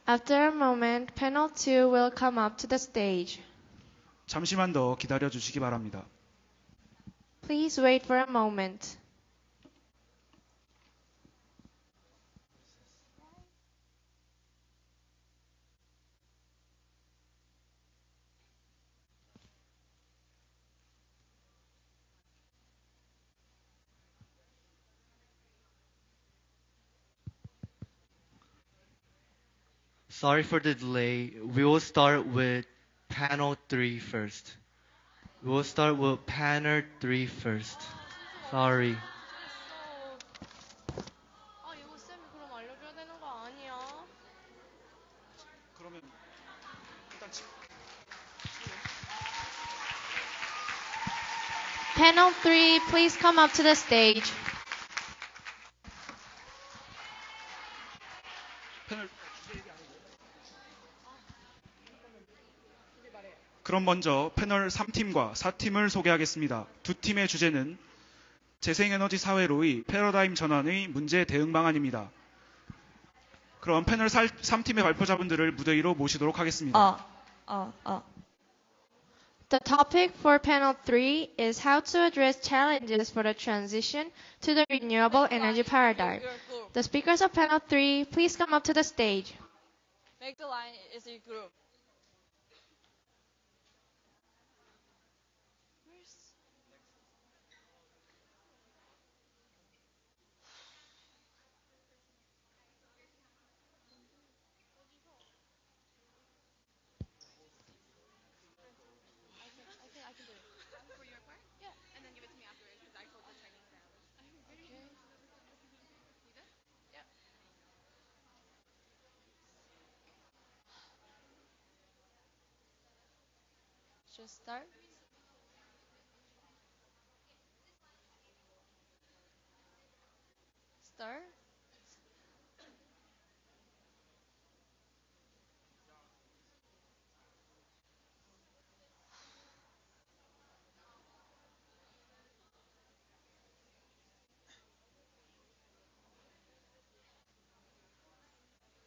After a moment, panel 2 will come up to the stage. 잠시만 더 기다려 주시기 바랍니다. Please wait for a moment. Sorry for the delay. We will start with panel 3 first. We will start with panel 3 first. Sorry. 이거 쌤이 그럼 알려줘야 되는 거 아니야? 그러면 일단 Panel 3, please come up to the stage. 패널 그럼 먼저 패널 3팀과 4팀을 소개하겠습니다. 두 팀의 주제는 재생에너지 사회로의 패러다임 전환의 문제 대응 방안입니다. 그럼 패널 3팀의 발표자분들을 무대 위로 모시도록 하겠습니다. The topic for panel 3 is how to address challenges for the transition to the renewable energy paradigm. The speakers of panel 3, please come up to the stage. Make the line is your group. Just start. Start.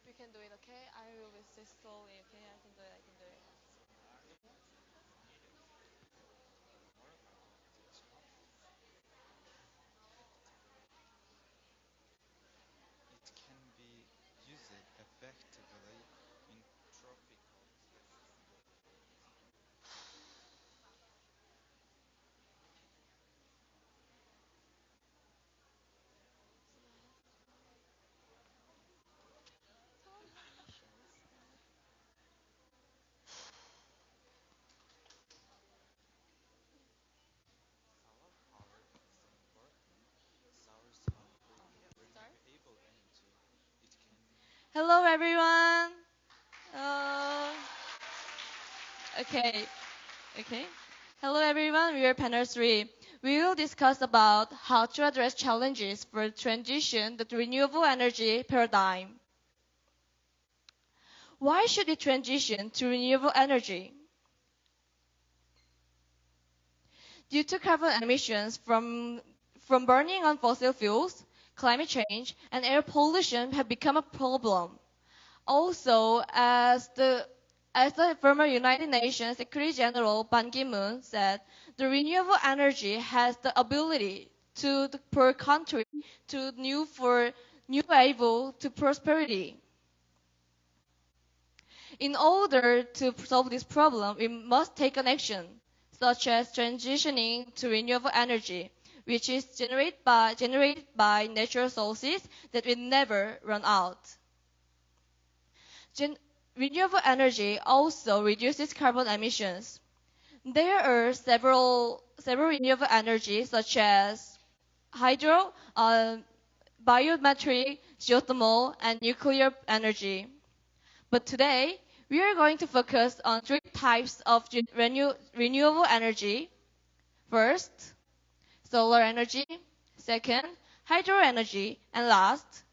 We can do it, okay? I will be slowly, okay? I can do it, I can do it. It can be used effectively in tropical solar power is important. Source of renewable energy. It can Hello, everyone. Uh, okay, okay. Hello, everyone. We are panel 3. We will discuss about how to address challenges for transition to the renewable energy paradigm. Why should we transition to renewable energy? Due to carbon emissions from burning on fossil fuels, climate change and air pollution have become a problem. Also, as the former United Nations Secretary General Ban Ki-moon said, the renewable energy has the ability per country to new able to prosperity. In order to solve this problem, we must take an action, such as transitioning to renewable energy, which is generated by natural sources that will never run out. Renewable energy also reduces carbon emissions. There are several renewable energies such as hydro, biometric, geothermal, and nuclear energy. But today, we are going to focus on 3 types of renewable energy. First, solar energy. Second, hydro energy. And last,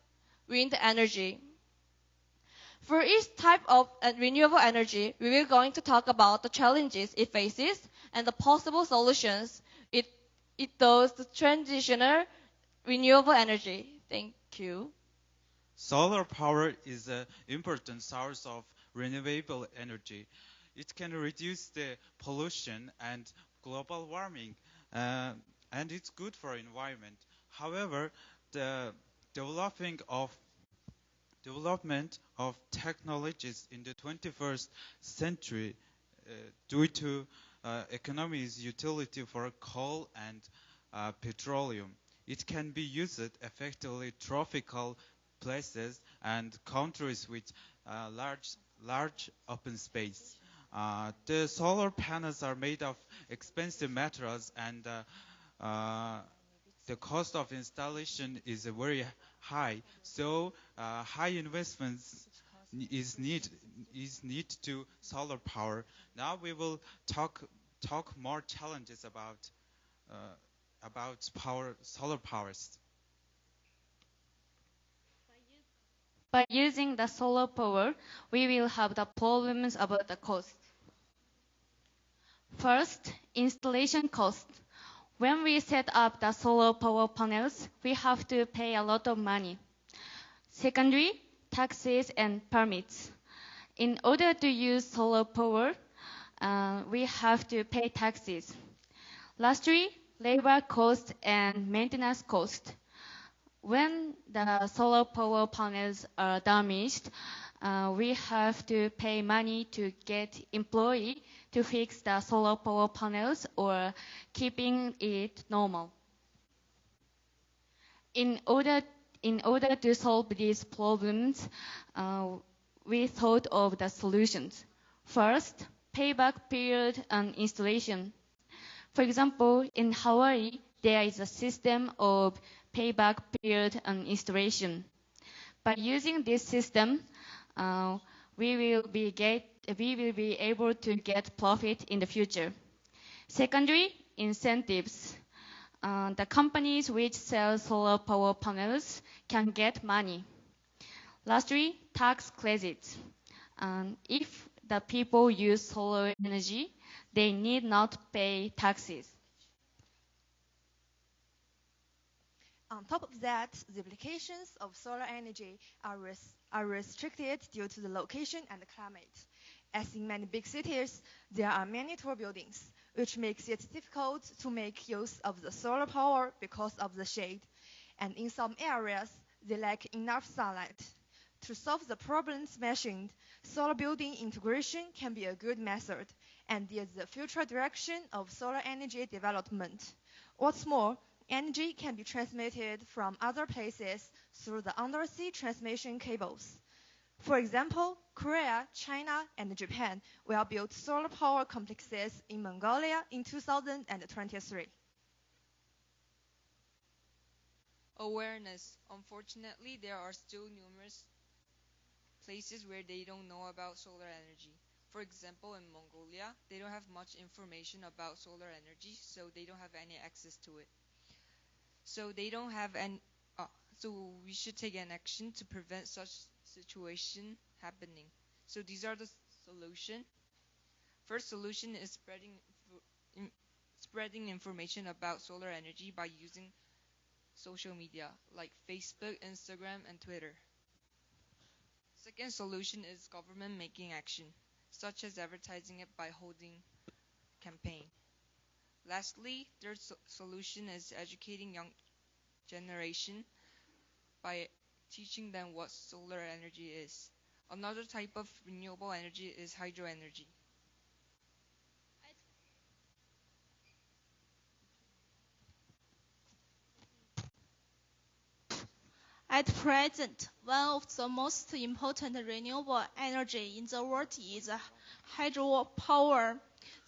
wind energy. For each type of renewable energy, we will going to talk about the challenges it faces and the possible solutions it does to transitional renewable energy. Thank you. Solar power is an important source of renewable energy. It can reduce the pollution and global warming, uh, and it's good for environment. However, the developing of development of technologies in the 21st century uh, due to economy's utility for coal and petroleum. It can be used effectively tropical places and countries with large open space. The solar panels are made of expensive materials and the cost of installation is very high. So high investments is need to solar power. Now we will talk more challenges about solar powers. By using the solar power, we will have the problems about the cost. First, installation cost. When we set up the solar power panels, we have to pay a lot of money. Secondly, taxes and permits. In order to use solar power, we have to pay taxes. Lastly, labor cost and maintenance cost. When the solar power panels are damaged, we have to pay money to get employee to fix the solar power panels or keeping it normal. In order to solve these problems, we thought of the solutions. First, payback period and installation. For example, in Hawaii, there is a system of payback period and installation. By using this system, we will be able to get profit in the future. Secondly, incentives. The companies which sell solar power panels can get money. Lastly, tax credits. If the people use solar energy, they need not pay taxes. On top of that, the applications of solar energy are restricted due to the location and the climate. As in many big cities, there are many tall buildings, which makes it difficult to make use of the solar power because of the shade. And in some areas, they lack enough sunlight. To solve the problems mentioned, solar building integration can be a good method, and is the future direction of solar energy development. What's more, energy can be transmitted from other places through the undersea transmission cables. For example, Korea, China, and Japan will build solar power complexes in Mongolia in 2023. Awareness. Unfortunately, there are still numerous places where they don't know about solar energy. For example, in Mongolia, they don't have much information about solar energy, so they don't have any access to it. So they don't have any. So we should take an action to prevent such situation happening. So these are the solution. First solution is spreading information about solar energy by using social media like Facebook, Instagram, and Twitter. Second solution is government making action, such as advertising it by holding campaign. Lastly, third solution is educating young generation by teaching them what solar energy is. Another type of renewable energy is hydro energy. At present, one of the most important renewable energy in the world is hydropower.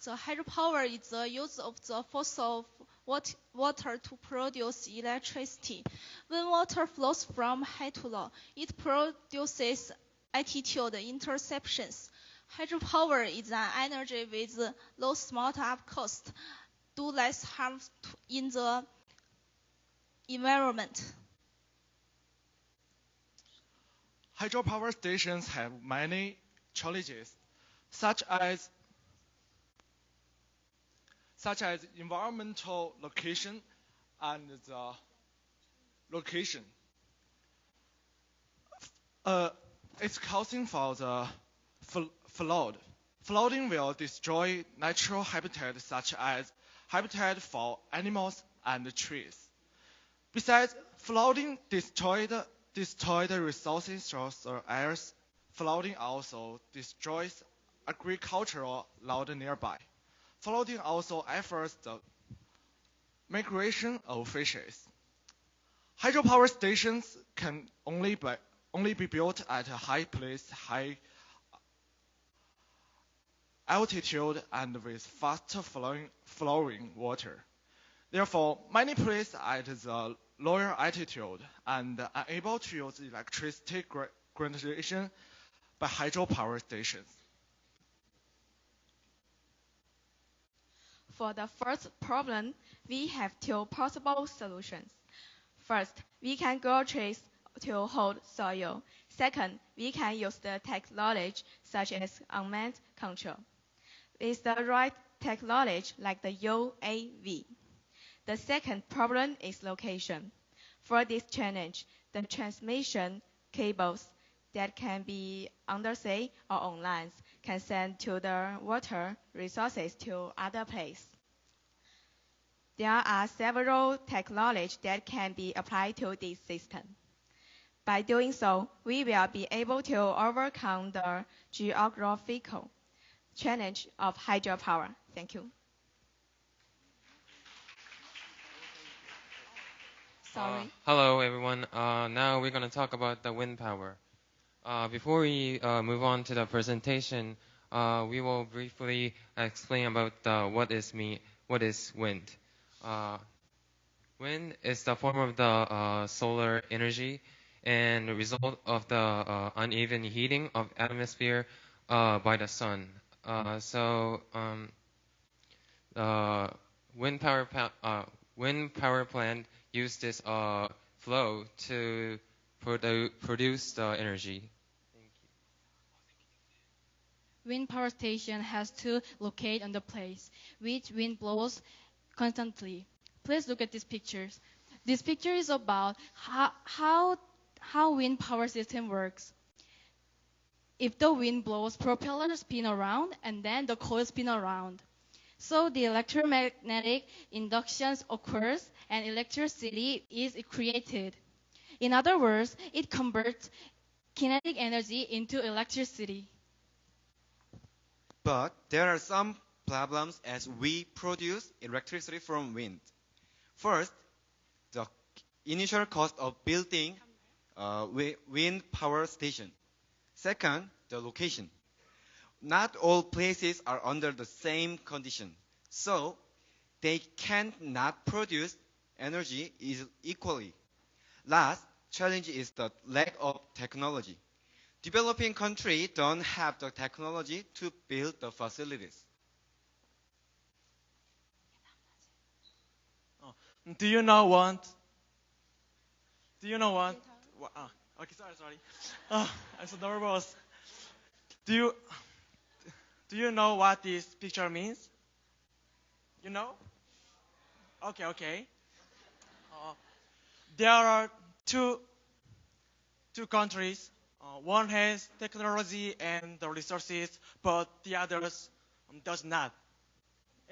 The hydropower is the use of the force of water to produce electricity. When water flows from high to low, it produces altitude interceptions. Hydropower is an energy with low startup cost, do less harm in the environment. Hydropower stations have many challenges, such as environmental location and the location. Uh, it's causing for the flood. Flooding will destroy natural habitat such as habitat for animals and trees. Besides, flooding destroy the resources of the earth. Flooding also destroys agricultural land nearby. Flooding also affects the migration of fishes. Hydropower stations can only be built at a high place, high altitude, and with fast flowing water. Therefore, many places at the lower altitude and are able to use electricity generation by hydropower stations. For the first problem, we have two possible solutions. First, we can grow trees to hold soil. Second, we can use the technology such as unmanned control. With the right technology like the UAV. The second problem is location. For this challenge, the transmission cables that can be undersea or on land can send to the water resources to other places. There are several technologies that can be applied to this system. By doing so, we will be able to overcome the geographical challenge of hydropower. Thank you. Sorry. Hello, everyone. Now we're going to talk about the wind power. Before we move on to the presentation, we will briefly explain about what is wind. Wind is the form of the solar energy and the result of the uneven heating of atmosphere by the sun. The wind power plant use this flow to produce the energy. Wind power station has to locate on the place which wind blows constantly. Please look at these pictures. This picture is about how wind power system works. If the wind blows, propellers spin around and then the coil spin around. So the electromagnetic induction occurs and electricity is created. In other words, it converts kinetic energy into electricity. But there are some problems as we produce electricity from wind. First, the initial cost of building a wind power station. Second, the location. Not all places are under the same condition, so they cannot produce energy equally. Last challenge is the lack of technology. Developing countries don't have the technology to build the facilities. Do you know what? Okay, sorry. I'm so nervous. Do you know what this picture means? You know? Okay. There are two countries. One has technology and the resources, but the others does not.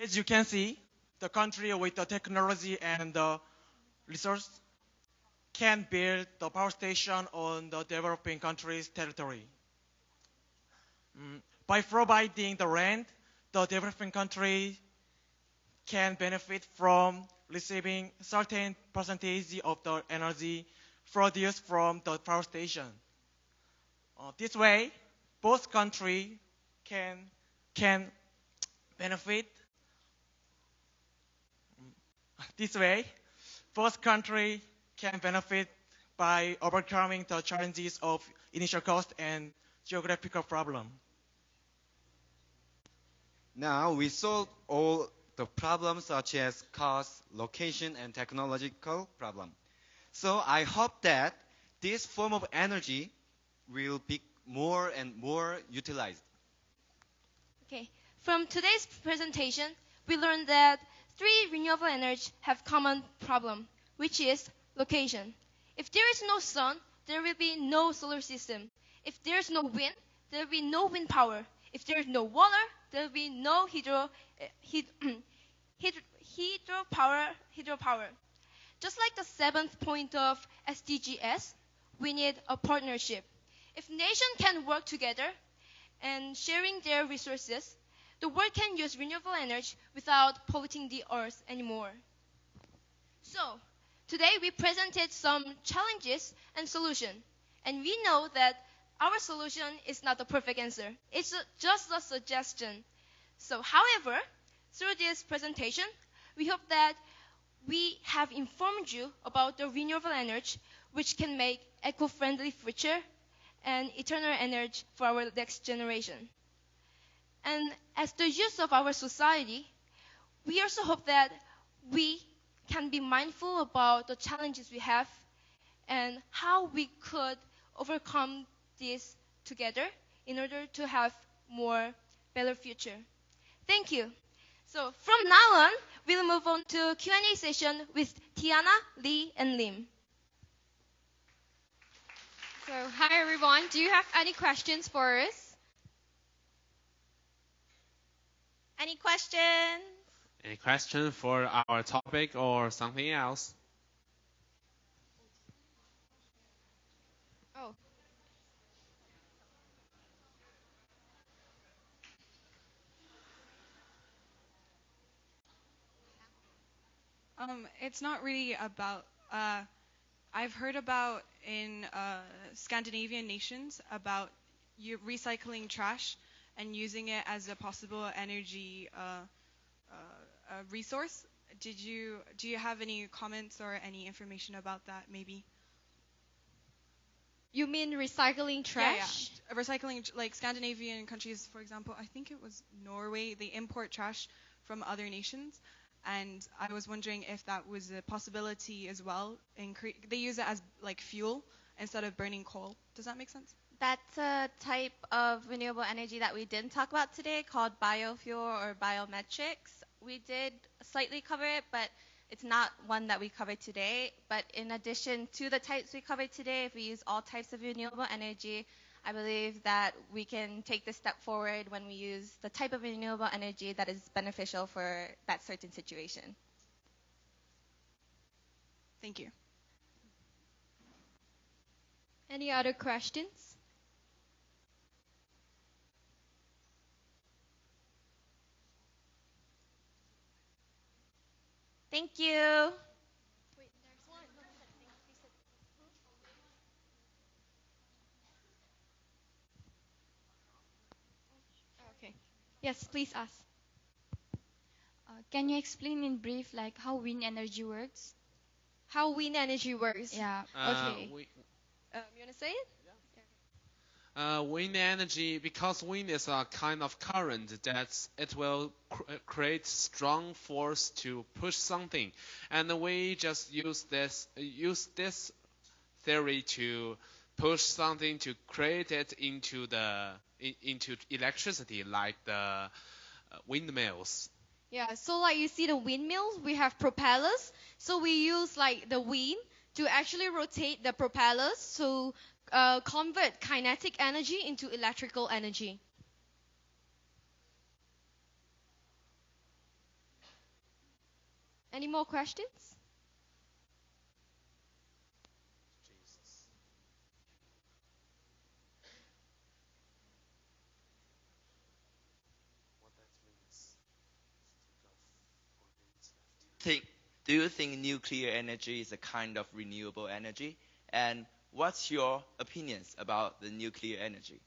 As you can see, the country with the technology and the resource can build the power station on the developing country's territory. By providing the rent, the developing country can benefit from receiving certain percentage of the energy produced from the power station. This way, both countries can benefit. This way, both countries can benefit by overcoming the challenges of initial cost and geographical problem. Now we solve all the problems such as cost, location, and technological problem. So I hope that this form of energy will be more and more utilized. Okay. From today's presentation, we learned that three renewable energy have common problem, which is location. If there is no sun, there will be no solar system. If there's no wind, there will be no wind power. If there's no water, there will be no hydropower. Just like the seventh point of SDGs, we need a partnership. If nations can work together and sharing their resources, the world can use renewable energy without polluting the earth anymore. So, today we presented some challenges and solutions, and we know that our solution is not the perfect answer. It's just a suggestion. So, however, through this presentation, we hope that we have informed you about the renewable energy which can make eco-friendly future and eternal energy for our next generation. And as the youth of our society, we also hope that we can be mindful about the challenges we have and how we could overcome this together in order to have more better future. Thank you. So from now on, we'll move on to Q&A session with Tiana, Lee, and Lim. So, hi everyone. Do you have any questions for us? Any questions? Any question for our topic or something else? Oh. It's not really about. I've heard about in Scandinavian nations about you recycling trash and using it as a possible energy resource. Do you have any comments or any information about that? Maybe. You mean recycling trash? Yeah. Recycling, like Scandinavian countries, for example. I think it was Norway. They import trash from other nations. And I was wondering if that was a possibility as well. They use it as like fuel instead of burning coal. Does that make sense? That's a type of renewable energy that we didn't talk about today called biofuel or biometrics. We did slightly cover it, but it's not one that we covered today. But in addition to the types we covered today, if we use all types of renewable energy, I believe that we can take this step forward when we use the type of renewable energy that is beneficial for that certain situation. Thank you. Any other questions? Thank you. Okay. Yes, please ask. Can you explain in brief like how wind energy works? How wind energy works? Yeah. Okay. You want to say it? Wind energy, because wind is a kind of current that it will create strong force to push something, and we just use this theory to push something to create it into electricity, like the windmills. Yeah, so like you see the windmills, we have propellers. So we use like the wind to actually rotate the propellers to convert kinetic energy into electrical energy. Any more questions? Do you think nuclear energy is a kind of renewable energy? And what's your opinions about the nuclear energy?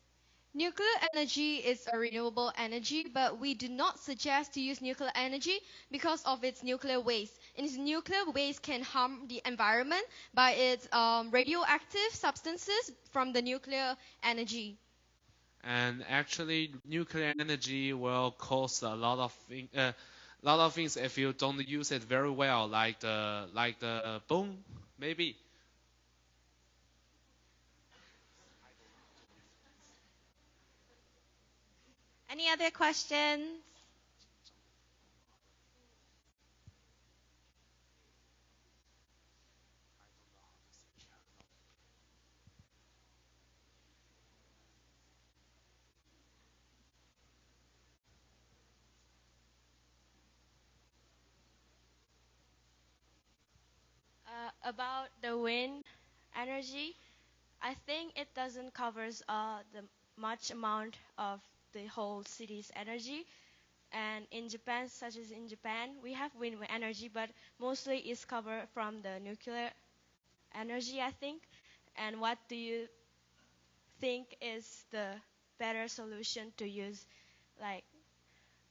Nuclear energy is a renewable energy, but we do not suggest to use nuclear energy because of its nuclear waste. And its nuclear waste can harm the environment by its radioactive substances from the nuclear energy. And actually, nuclear energy will cause a lot of things if you don't use it very well, like the boom, maybe. Any other questions? About the wind energy, I think it doesn't covers the much amount of the whole city's energy. And in Japan, such as in Japan, we have wind energy, but mostly it's covered from the nuclear energy, I think. And what do you think is the better solution to use, like,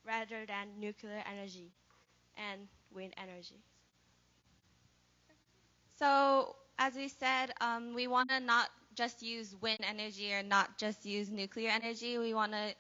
rather than nuclear energy and wind energy? So, as we said, we want to not just use wind energy or not just use nuclear energy. We want to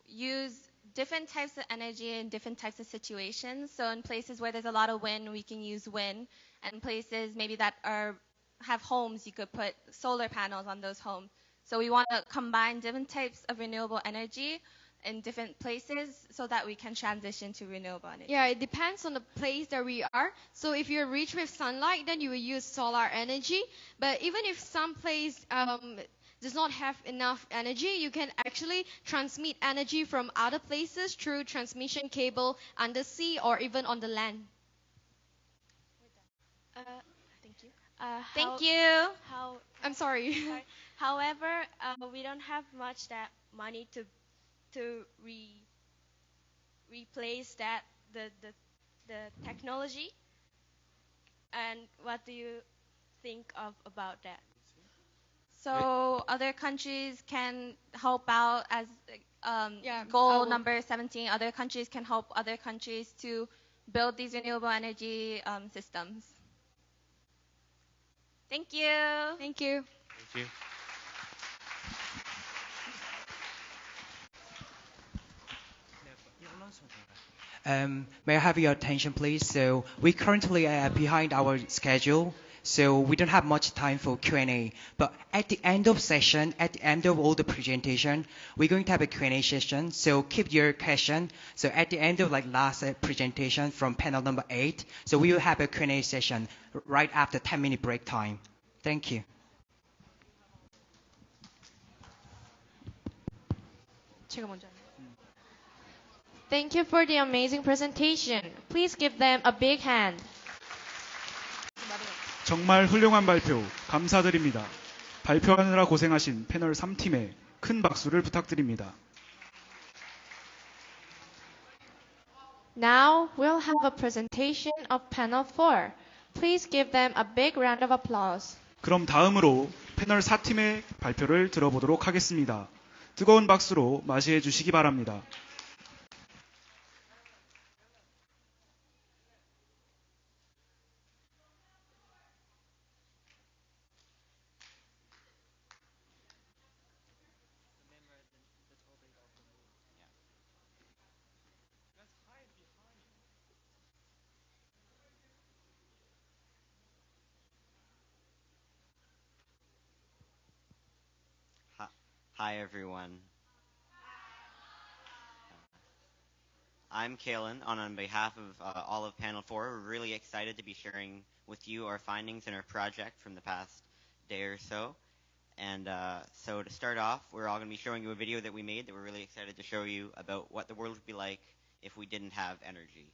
use different types of energy in different types of situations. So, in places where there's a lot of wind, we can use wind. And places maybe that have homes, you could put solar panels on those homes. So, we want to combine different types of renewable energy in different places so that we can transition to renewable energy. Yeah, it depends on the place that we are. So if you're rich with sunlight, then you will use solar energy. But even if some place does not have enough energy, you can actually transmit energy from other places through transmission cable under sea or even on the land. Thank you. Thank you. I'm sorry. However, we don't have much that money to replace that the technology. And what do you think about that? So other countries can help out as goal number 17. Other countries can help other countries to build these renewable energy systems. Thank you. Thank you. Thank you. May I have your attention, please? So we currently are behind our schedule, so we don't have much time for Q&A. But at the end of session, at the end of all the presentation, we're going to have a Q&A session. So keep your question. So at the end of last presentation from panel number 8, so we will have a Q&A session right after 10-minute break time. Thank you. Thank you for the amazing presentation. Please give them a big hand. 정말 훌륭한 발표 감사드립니다. 발표하느라 고생하신 패널 3팀에 큰 박수를 부탁드립니다. Now we'll have a presentation of panel 4. Please give them a big round of applause. 그럼 다음으로 패널 4팀의 발표를 들어보도록 하겠습니다. 뜨거운 박수로 맞이해 주시기 바랍니다. Hi, everyone. I'm Kalen, and on behalf of all of Panel 4, we're really excited to be sharing with you our findings in our project from the past day or so. And so to start off, we're all going to be showing you a video that we made that we're really excited to show you about what the world would be like if we didn't have energy.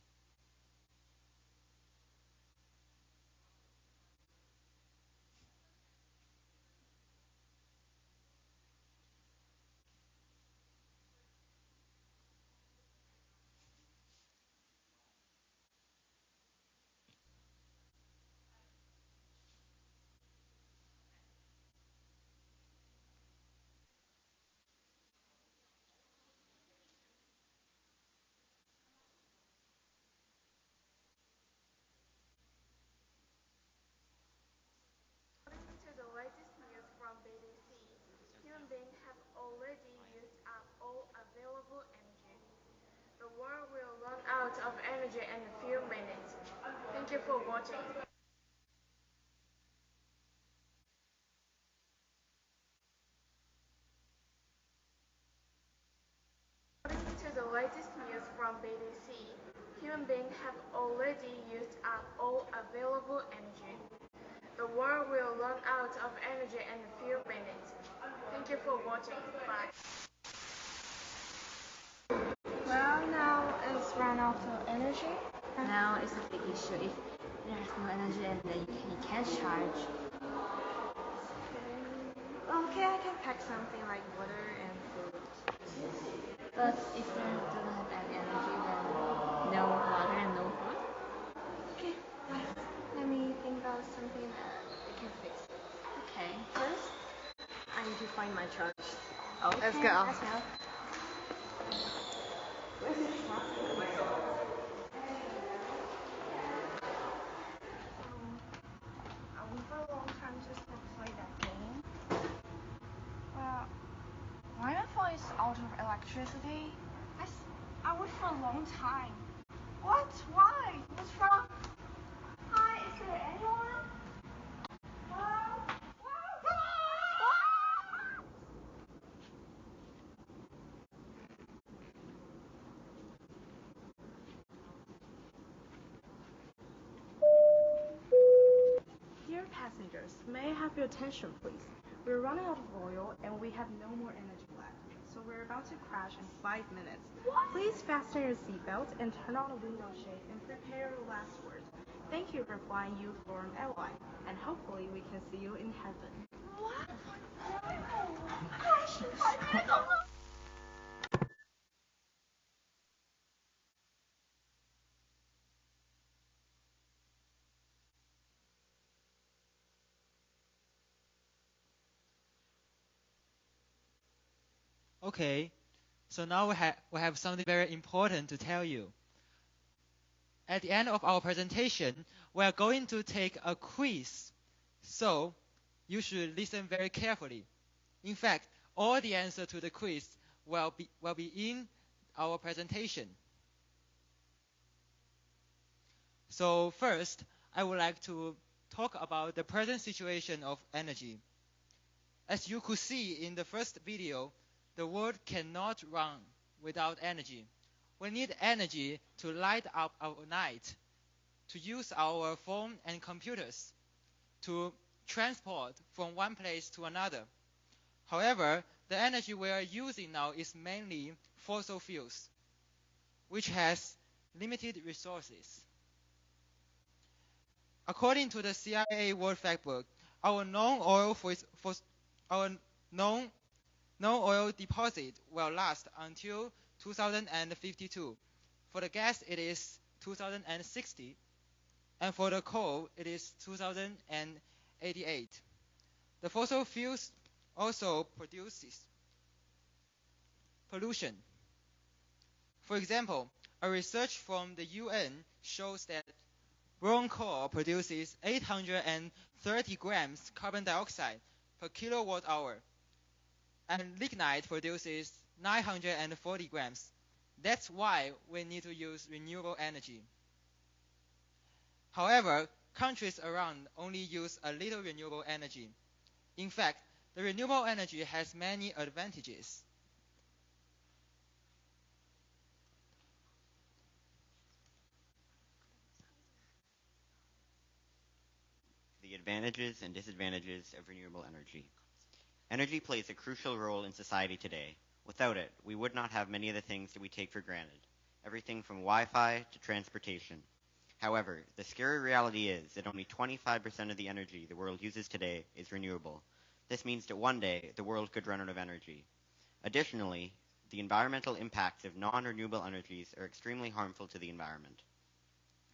Out of energy in a few minutes. Thank you for watching. According to the latest news from BBC, human beings have already used up all available energy. The world will run out of energy in a few minutes. Thank you for watching. Bye. Well, now it's run out of energy. Now it's a big issue. If it has no energy and you can't charge. Okay, I can pack something like water and food. But if it doesn't have any energy, then no water and no food. Okay, let me think about something that we can fix. Okay, first I need to find my charge. okay, Let's go. Let's go. Where's the charge? Are we for a long time just to play that game? Well, my phone is out of electricity. I wait for a long time. What? Why? What's wrong? Hi, is there anyone? Hello? Dear passengers, may I have your attention, please? We're running out of oil and we have no more energy left, so we're about to crash in 5 minutes. Please fasten your seatbelt and turn on the window shade and prepare your last words. Thank you for flying Youth Forum Airline, and hopefully we can see you in heaven. What? Crash in 5 minutes. Oh no! Okay, so now we have something very important to tell you. At the end of our presentation, we are going to take a quiz. So you should listen very carefully. In fact, all the answers to the quiz will be in our presentation. So first, I would like to talk about the present situation of energy. As you could see in the first video, the world cannot run without energy. We need energy to light up our night, to use our phone and computers, to transport from one place to another. However, the energy we are using now is mainly fossil fuels, which has limited resources. According to the CIA World Factbook, our non-oil deposit will last until 2052. For the gas, it is 2060, and for the coal, it is 2088. The fossil fuels also produces pollution. For example, a research from the UN shows that burnt coal produces 830 grams carbon dioxide per kilowatt hour, and lignite produces 940 grams. That's why we need to use renewable energy. However, countries around only use a little renewable energy. In fact, the renewable energy has many advantages. The advantages and disadvantages of renewable energy. Energy plays a crucial role in society today. Without it, we would not have many of the things that we take for granted, everything from Wi-Fi to transportation. However, the scary reality is that only 25% of the energy the world uses today is renewable. This means that one day the world could run out of energy. Additionally, the environmental impacts of non-renewable energies are extremely harmful to the environment.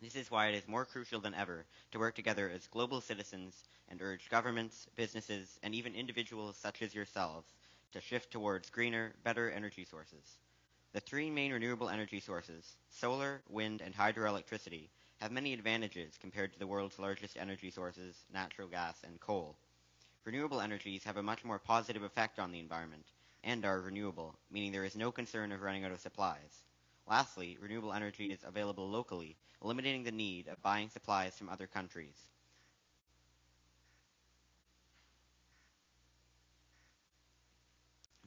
This is why it is more crucial than ever to work together as global citizens and urge governments, businesses, and even individuals such as yourselves to shift towards greener, better energy sources. The three main renewable energy sources, solar, wind, and hydroelectricity, have many advantages compared to the world's largest energy sources, natural gas and coal. Renewable energies have a much more positive effect on the environment and are renewable, meaning there is no concern of running out of supplies. Lastly, renewable energy is available locally, eliminating the need of buying supplies from other countries.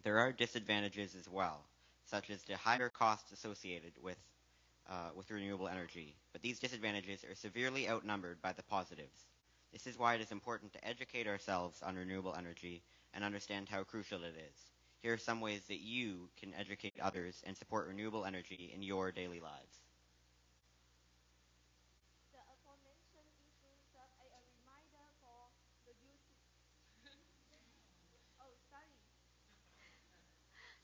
There are disadvantages as well, such as the higher costs associated with renewable energy, but these disadvantages are severely outnumbered by the positives. This is why it is important to educate ourselves on renewable energy and understand how crucial it is. Here are some ways that you can educate others and support renewable energy in your daily lives.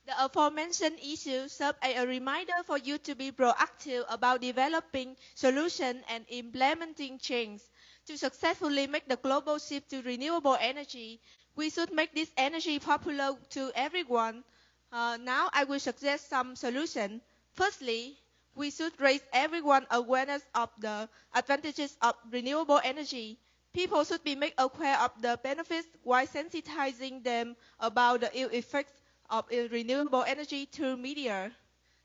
The aforementioned issues serve as a reminder for you to be proactive about developing solutions and implementing change. To successfully make the global shift to renewable energy, we should make this energy popular to everyone. Now I will suggest some solutions. Firstly, we should raise everyone's awareness of the advantages of renewable energy. People should be made aware of the benefits while sensitizing them about the ill effects of renewable energy through media.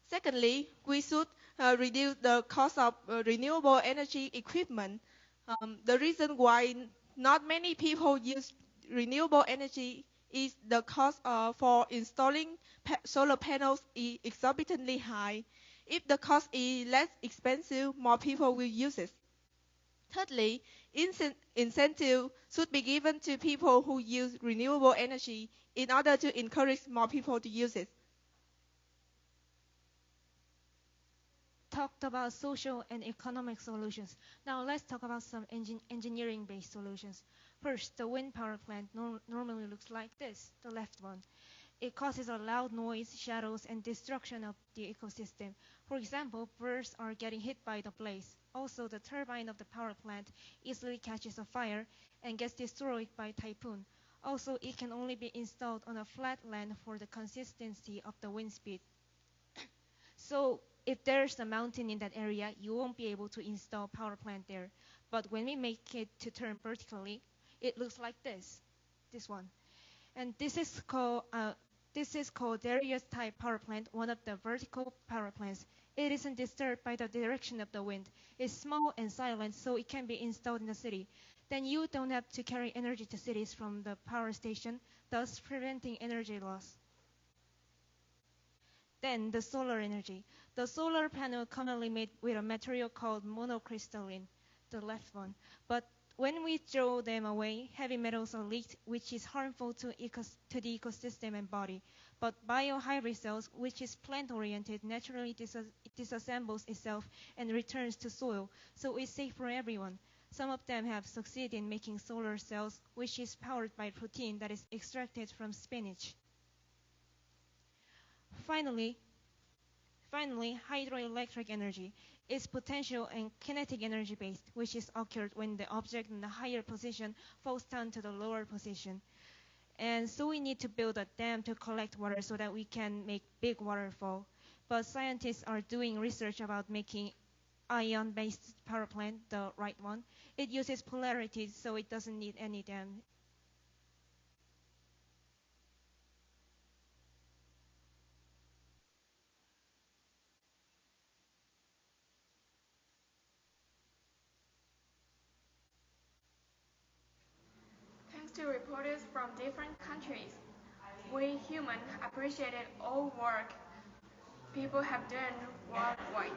Secondly, we should reduce the cost of renewable energy equipment. The reason why not many people use renewable energy is the cost for installing solar panels is exorbitantly high. If the cost is less expensive, more people will use it. Thirdly, incentive should be given to people who use renewable energy in order to encourage more people to use it. Talked about social and economic solutions. Now let's talk about some engineering-based solutions. First, the wind power plant normally looks like this, the left one. It causes a loud noise, shadows, and destruction of the ecosystem. For example, birds are getting hit by the blaze. Also, the turbine of the power plant easily catches a fire and gets destroyed by typhoon. Also, it can only be installed on a flat land for the consistency of the wind speed. So, if there's a mountain in that area, you won't be able to install power plant there. But when we make it to turn vertically, it looks like this one. And this is called Darius type power plant, one of the vertical power plants. It isn't disturbed by the direction of the wind. It's small and silent, so it can be installed in the city. Then you don't have to carry energy to cities from the power station, thus preventing energy loss. Then the solar energy. The solar panel commonly made with a material called monocrystalline, the left one. But when we throw them away, heavy metals are leaked, which is harmful to the ecosystem and body. But biohybrid cells, which is plant-oriented, naturally disassembles itself and returns to soil, so it's safe for everyone. Some of them have succeeded in making solar cells, which is powered by protein that is extracted from spinach. Finally, hydroelectric energy is potential and kinetic energy based, which is occurred when the object in the higher position falls down to the lower position. And so we need to build a dam to collect water so that we can make big waterfall. But scientists are doing research about making ion-based power plant, the right one. It uses polarities, so it doesn't need any dam. Thanks to reporters from different countries, we humans appreciated all work people have done worldwide.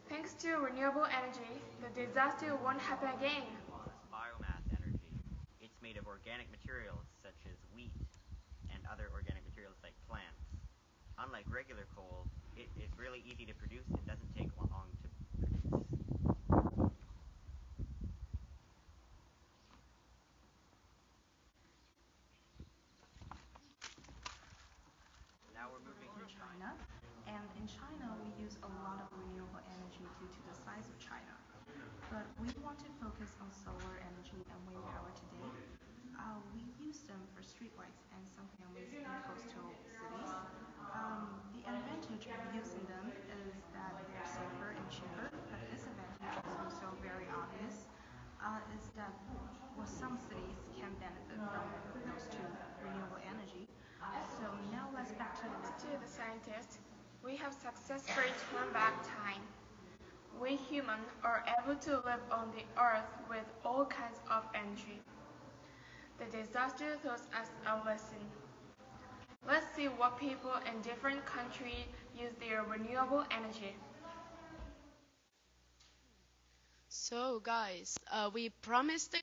Thanks to renewable energy, the disaster won't happen again. Biomass energy. It's made of organic materials such as wheat and other organic materials like plants. Unlike regular coal, it is really easy to produce and doesn't take long to produce. Now we're moving to China, and in China we use a lot of renewable energy due to the size of China. But we want to focus on solar energy and wind power today. We use them for streetlights and some families in coastal cities. The advantage of using them is that they're safer and cheaper, but disadvantage is also very obvious, is that some cities can benefit from those two renewable energy. So now let's back to the scientists. We have successfully turned back time. We humans are able to live on the earth with all kinds of energy. The disaster taught us a lesson. Let's see what people in different countries use their renewable energy. So guys, we promised a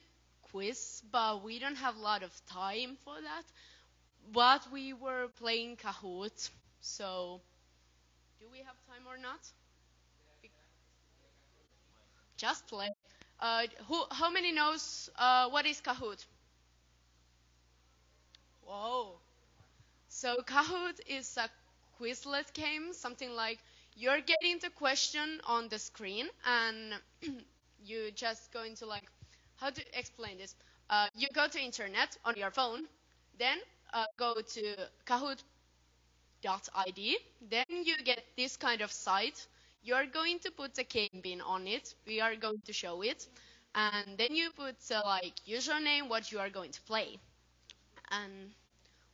quiz, but we don't have a lot of time for that. But we were playing Kahoot, so do we have time or not? Just play. How many knows what is Kahoot? Whoa. So Kahoot is a Quizlet game, something like you're getting the question on the screen and you just going to like, how to explain this? You go to internet on your phone, then go to kahoot.id, then you get this kind of site. You're going to put the game bin on it. We are going to show it. And then you put like username, what you are going to play. And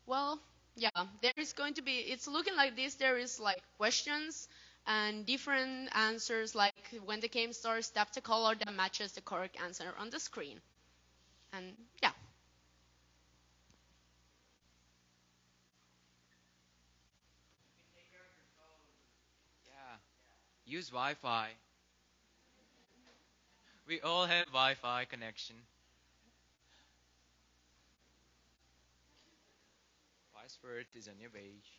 well, yeah, there is going to be, it's looking like this. There is like questions and different answers. Like when the game starts, tap the color that matches the correct answer on the screen. And yeah. Yeah. Use Wi-Fi. We all have Wi-Fi connection. Password is on your page.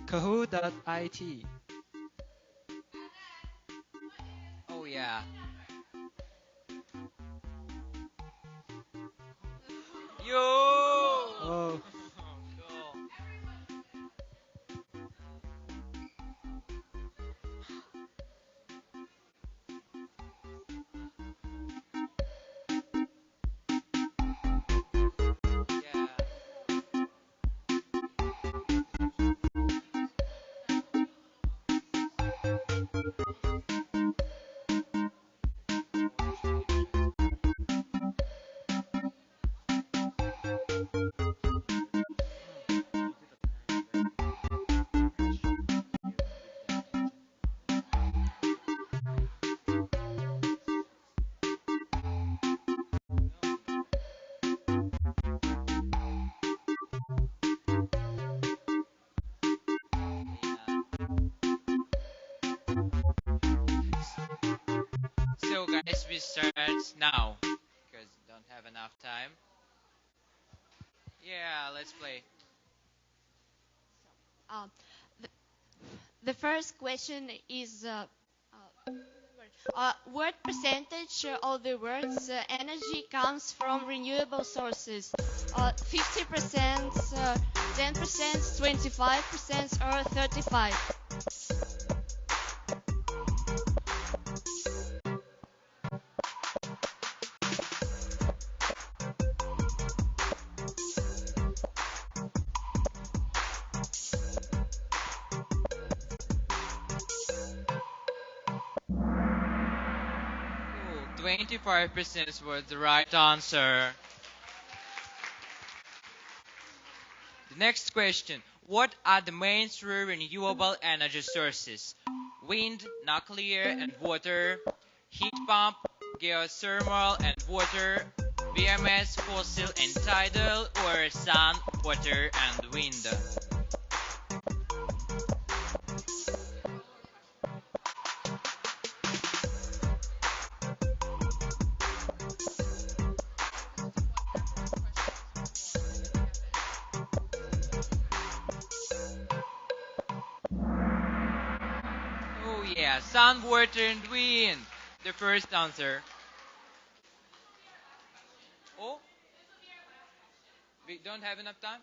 Kahoot.it. Oh yeah. Yo! Oh. Cool. Yeah. So guys, we start now because don't have enough time. Yeah, let's play. Um, the, the first question is what percentage of the world's energy comes from renewable sources? 50%, 10%, 25%, or 35? Ooh, 25% was the right answer. The next question. What are the main three renewable energy sources? Wind, nuclear, and water. Heat pump, geothermal, and water. BMS, fossil and tidal, or sun, water, and wind. Oh yeah, sun, water, and wind. The first answer. Oh, we don't have enough time?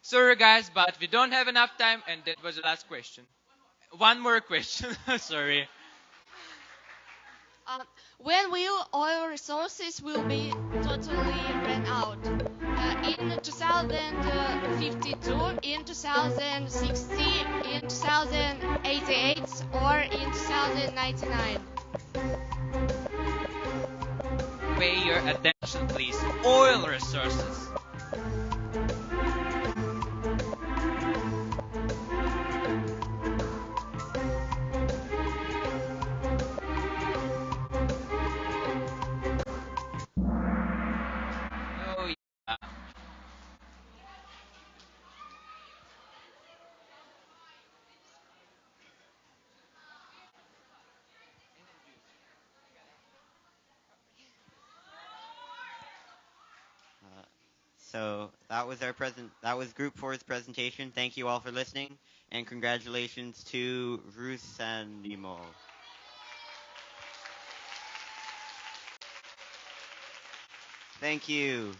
Sorry guys, but we don't have enough time and that was the last question. One more question. Sorry. Um, when will oil resources will be totally ran out? In 2052, in 2060, in 2088, or in 2099? Pay your attention please. Oil resources. Oh yeah. So that was Group 4's presentation. Thank you all for listening, and congratulations to Ruth and Nemo. Thank you.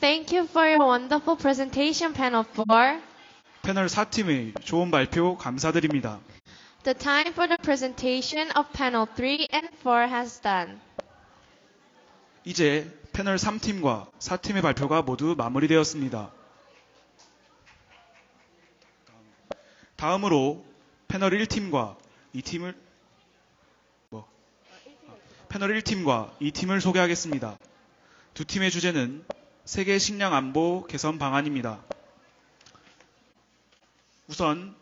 Thank you for your wonderful presentation, panel 4. 패널 4팀의 좋은 발표 감사드립니다. The time for the presentation of panel 3 and 4 has done. 이제 패널 3팀과 4팀의 발표가 모두 마무리되었습니다. 다음으로 패널 1팀과 2팀을 패널 1팀과 2팀을 소개하겠습니다. 두 팀의 주제는 세계 식량 안보 개선 방안입니다. 우선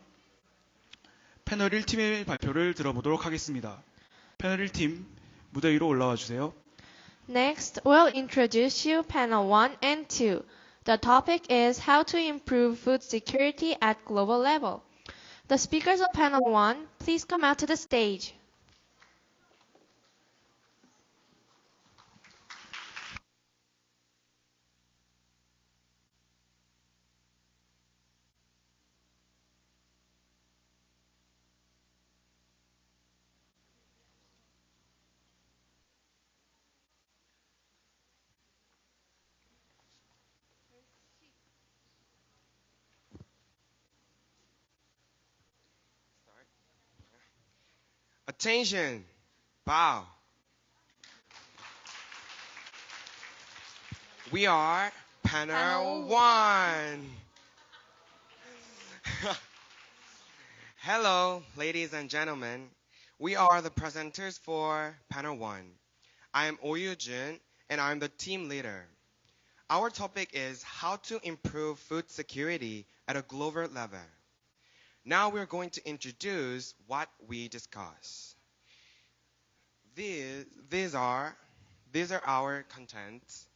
패널 1팀의 발표를 들어보도록 하겠습니다. 패널 1팀 무대 위로 올라와 주세요. Next, we'll introduce you panel 1 and 2. The topic is how to improve food security at global level. The speakers of panel 1, please come out to the stage. Attention! Bow. We are panel 1. Hello, ladies and gentlemen. We are the presenters for panel 1. I am Oh Yoo-jun, and I'm the team leader. Our topic is how to improve food security at a global level. Now we're going to introduce what we discuss. These are our contents.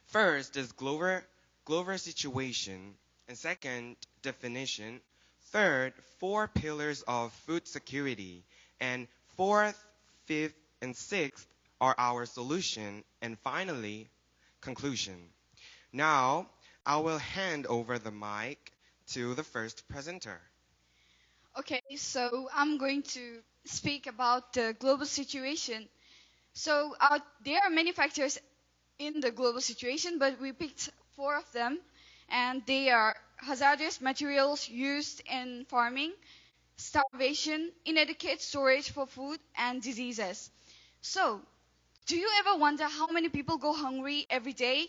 First is global situation, and second, definition. Third, 4 pillars of food security, and fourth, fifth, and sixth are our solution, and finally, conclusion. Now, I will hand over the mic to the first presenter. Okay, so I'm going to speak about the global situation. So there are many factors in the global situation, but we picked 4 of them, and they are hazardous materials used in farming, starvation, inadequate storage for food, and diseases. So, do you ever wonder how many people go hungry every day?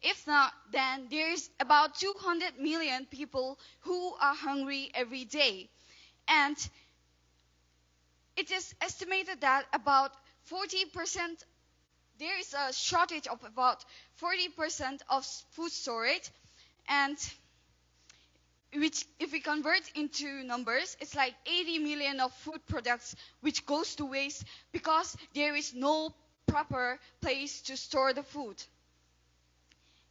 If not, then there's about 200 million people who are hungry every day. And it is estimated that about 40%, there is a shortage of about 40% of food storage. And which, if we convert into numbers, it's like 80 million of food products which goes to waste because there is no proper place to store the food.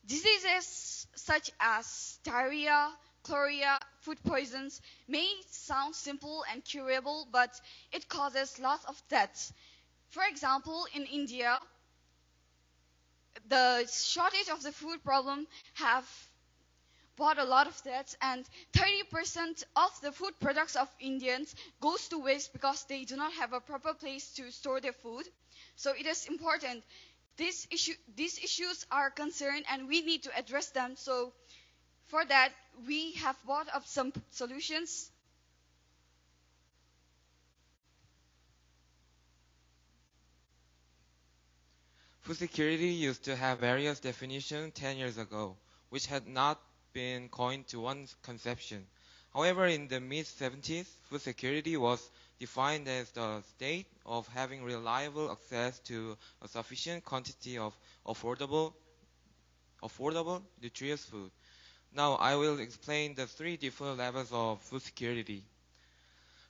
Diseases such as diarrhea, cholera, food poisons may sound simple and curable, but it causes lots of deaths. For example, in India, the shortage of the food problem have brought a lot of deaths, and 30% of the food products of Indians goes to waste because they do not have a proper place to store their food. So it is important. These issues are concerned, and we need to address them. So for that, we have brought up some solutions. Food security used to have various definitions 10 years ago, which had not been coined to one conception. However, in the mid-70s, food security was defined as the state of having reliable access to a sufficient quantity of affordable, nutritious food. Now, I will explain the 3 different levels of food security.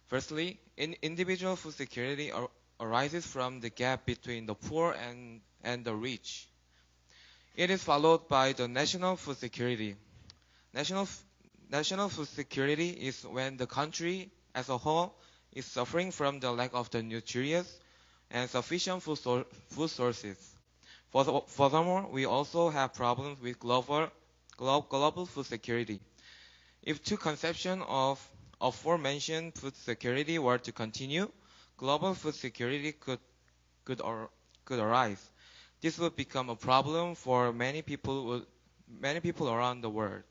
Firstly, individual food security arises from the gap between the poor and the rich. It is followed by the national food security. National food security is when the country as a whole is suffering from the lack of the nutrients and sufficient food sources. Furthermore, we also have problems with global food security. If two conceptions of aforementioned food security were to continue, global food security could, or, could arise. This would become a problem for many people around the world.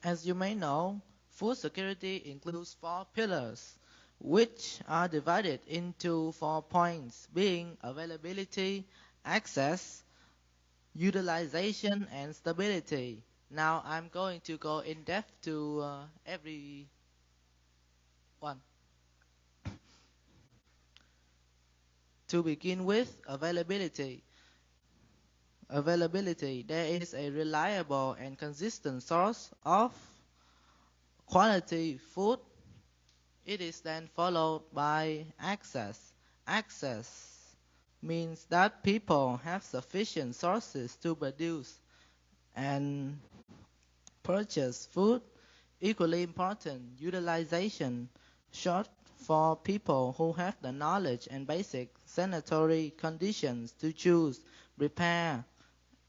As you may know, food security includes four pillars, which are divided into 4 points, being availability, access, utilization, and stability. Now I'm going to go in depth to every one. To begin with, availability. Availability. There is a reliable and consistent source of quality food. It is then followed by access. Access means that people have sufficient sources to produce and purchase food. Equally important, utilization, short for people who have the knowledge and basic sanitary conditions to choose, prepare,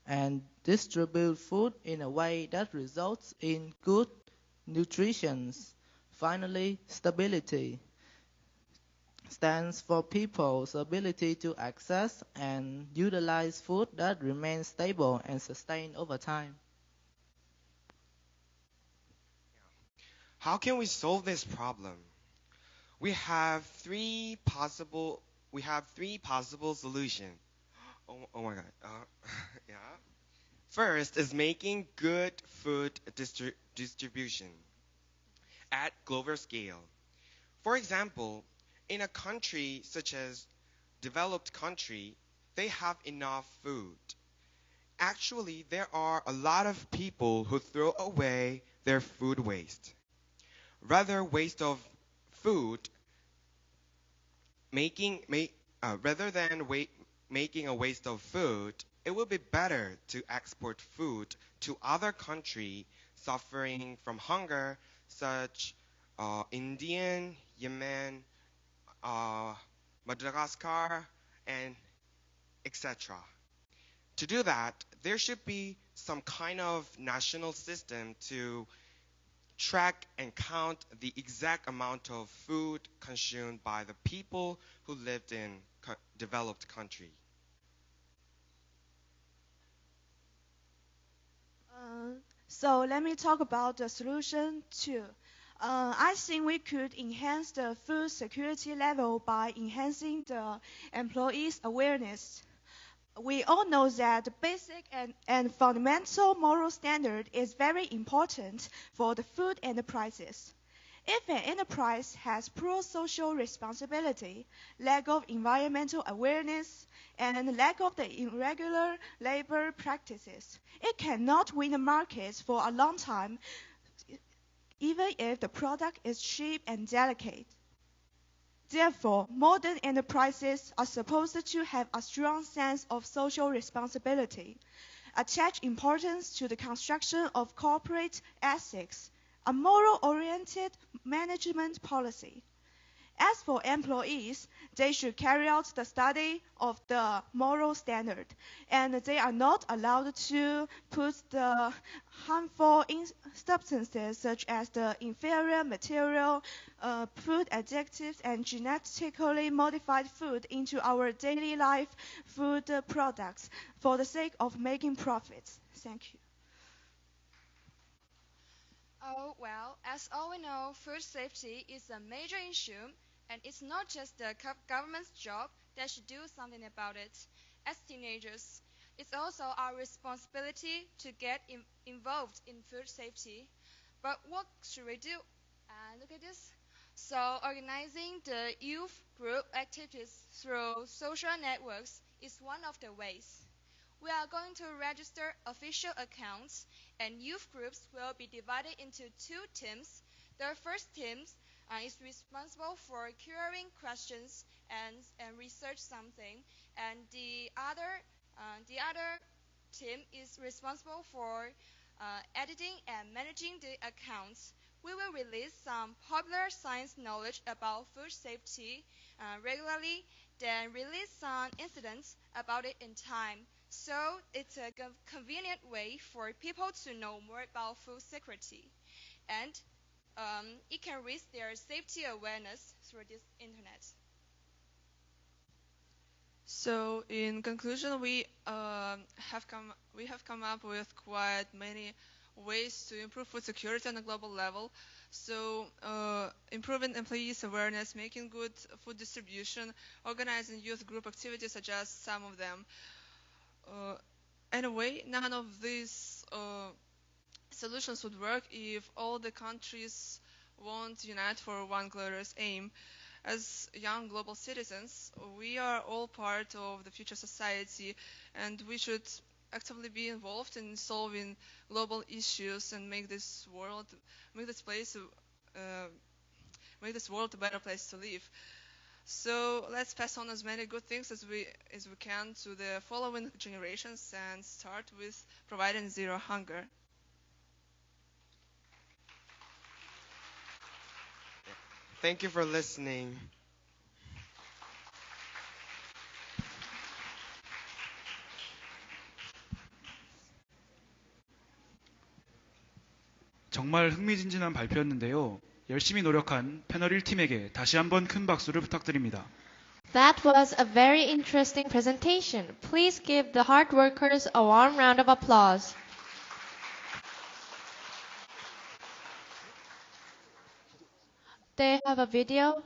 and distribute food in a way that results in good nutrition. Finally, stability stands for people's ability to access and utilize food that remains stable and sustained over time. How can we solve this problem? We have three possible solutions. Oh my god. Yeah. First is making good food distribution at global scale. For example, in a country such as developed country, they have enough food. Actually, there are a lot of people who throw away their food waste. Rather waste of food, rather than making a waste of food, it would be better to export food to other countries suffering from hunger, such Indian, Yemen, Madagascar, and etc. To do that, there should be some kind of national system to track and count the exact amount of food consumed by the people who lived in developed country. So let me talk about the solution too. I think we could enhance the food security level by enhancing the employees' awareness. We all know that the basic and fundamental moral standard is very important for the food enterprises. If an enterprise has poor social responsibility, lack of environmental awareness, and lack of the irregular labor practices, it cannot win the market for a long time, even if the product is cheap and delicate. Therefore, modern enterprises are supposed to have a strong sense of social responsibility, attach importance to the construction of corporate ethics, a moral-oriented management policy. As for employees, they should carry out the study of the moral standard, and they are not allowed to put the harmful substances such as the inferior material, food additives, and genetically modified food into our daily life food products for the sake of making profits. Thank you. Oh, well, as all we know, food safety is a major issue, and it's not just the government's job that should do something about it. As teenagers, it's also our responsibility to get involved in food safety. But what should we do? Look at this. So, organizing the youth group activities through social networks is one of the ways. We are going to register official accounts, and youth groups will be divided into two teams. The first team is responsible for querying questions and research something, and the other team is responsible for editing and managing the accounts. We will release some popular science knowledge about food safety regularly, then release some incidents about it in time. So it's a convenient way for people to know more about food security. And it can raise their safety awareness through this internet. So, in conclusion, we have come up with quite many ways to improve food security on a global level. So, improving employees' awareness, making good food distribution, organizing youth group activities are just some of them. Anyway, none of these solutions would work if all the countries won't unite for one glorious aim. As young global citizens, we are all part of the future society, and we should actively be involved in solving global issues and make this world a better place to live. So let's pass on as many good things as we can to the following generations and start with providing zero hunger. Thank you for listening. 정말 흥미진진한 발표였는데요. 열심히 노력한 패널 1팀에게 다시 한번 큰 박수를 부탁드립니다. That was a very interesting presentation. Please give the hard workers a warm round of applause. They have a video.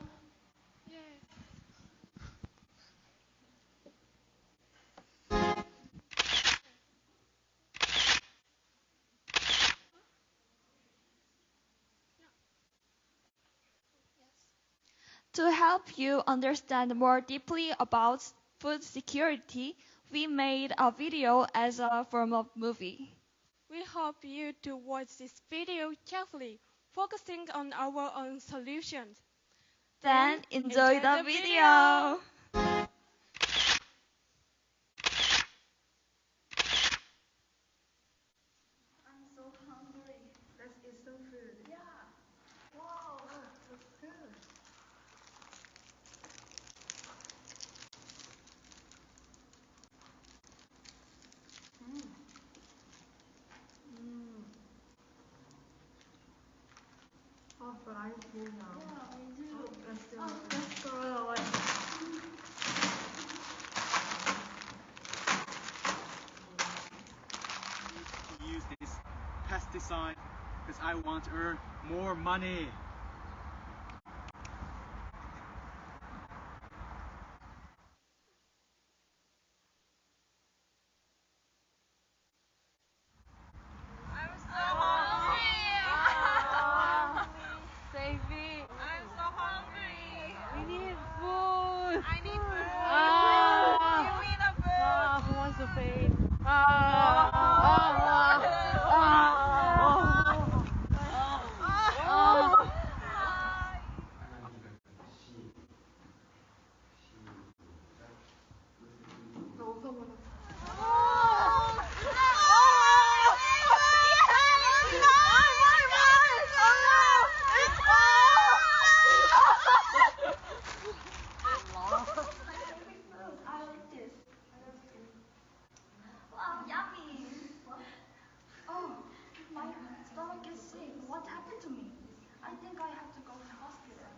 To help you understand more deeply about food security, we made a video as a form of movie. We hope you to watch this video carefully, focusing on our own solutions. Then enjoy the video! I'm so hungry. Let's eat some food. Yeah. Wow, looks good. Oh, but I'm full now. Yeah, me too. Let's go away. Use this pesticide because I want to earn more money. Save me. I'm so hungry. We need food. I need food. Give me the food. Who wants to feed? Wow, yummy! Oh, my stomach is sick. What happened to me? I think I have to go to hospital.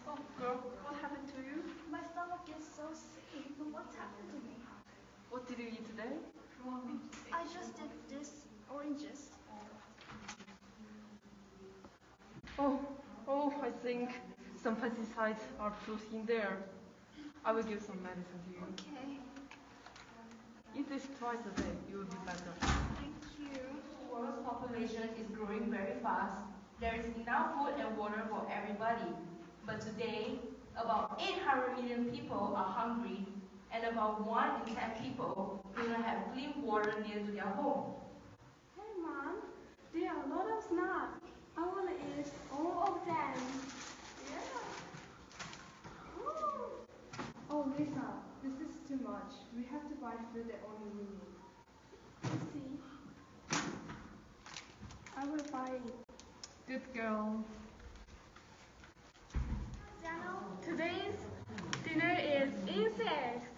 Oh, girl, what happened to you? My stomach is so sick. What's happened to me? What did you eat today? I just did this oranges. I think some pesticides are put in there. I will give some medicine to you. Okay. Eat this twice a day. You will be better. Thank you. The world's population is growing very fast. There is enough food and water for everybody. But today, about 800 million people are hungry, and about 1 in 10 people do not have clean water near to their home. Hey, Mom. There are a lot of snacks. I want to eat all of them. Yeah. Oh, Lisa, this is too much. We have to buy food that only we need. Let's see. I will buy it. Good girl. Today's dinner is insects.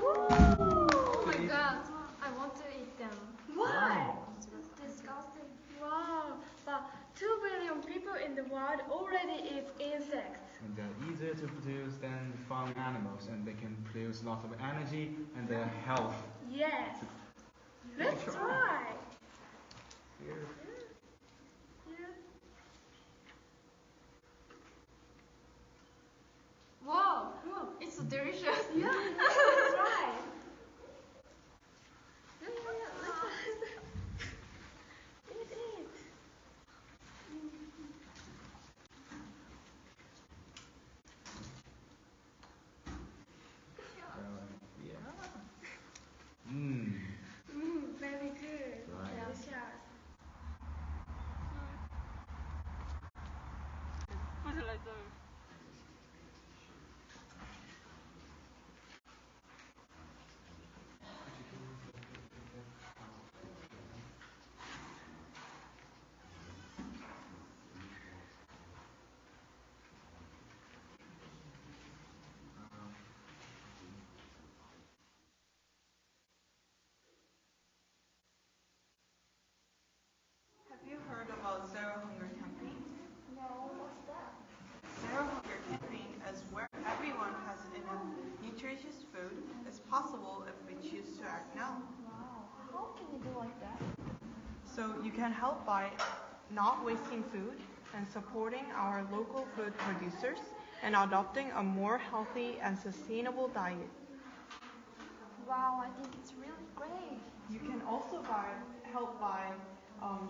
Oh my god, I want to eat them. Why? It's disgusting. Wow, but 2 billion people in the world already eat insects. And they're easier to produce than farm animals, and they can produce lots of energy and their health. Yes. Let's try. Here. Wow, it's so delicious. Yeah, let's try. Let's eat it. Very good. Right. Delicious. Have you heard about Zero Hunger Campaign? No, what's that? Zero Hunger Campaign is where everyone has enough nutritious food as possible if we choose to act now. Wow, how can you do like that? So you can help by not wasting food and supporting our local food producers and adopting a more healthy and sustainable diet. Wow, I think it's really great. You can also help by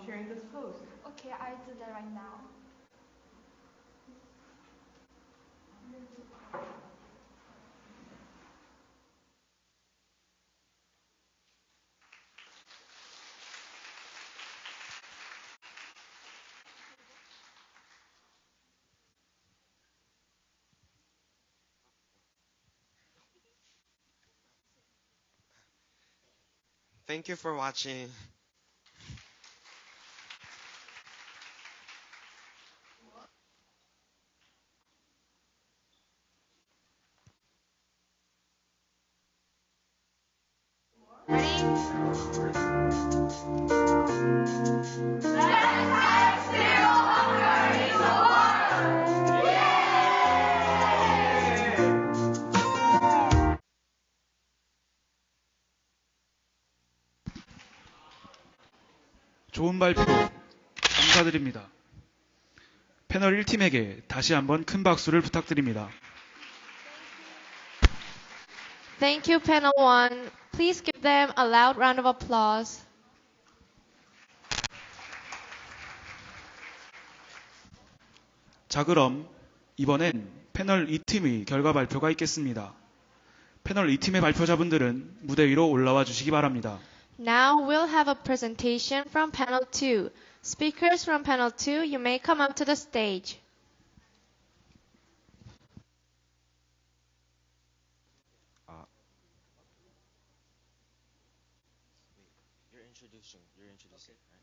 sharing this post. Okay, I do that right now. Thank you for watching. 좋은 발표 감사드립니다. 패널 1팀에게 다시 한번 큰 박수를 부탁드립니다. Thank you, panel 1. Please give them a loud round of applause. 자, 그럼 이번엔 패널 2팀의 결과 발표가 있겠습니다. 패널 2팀의 발표자분들은 무대 위로 올라와 주시기 바랍니다. Now we'll have a presentation from panel 2. Speakers from panel 2, you may come up to the stage. You're introducing, right?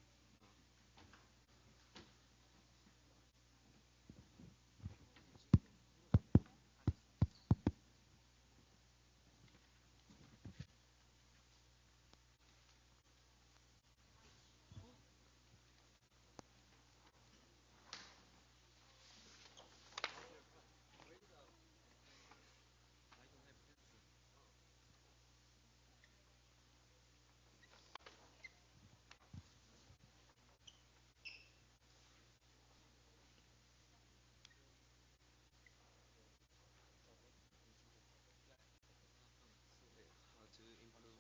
How to improve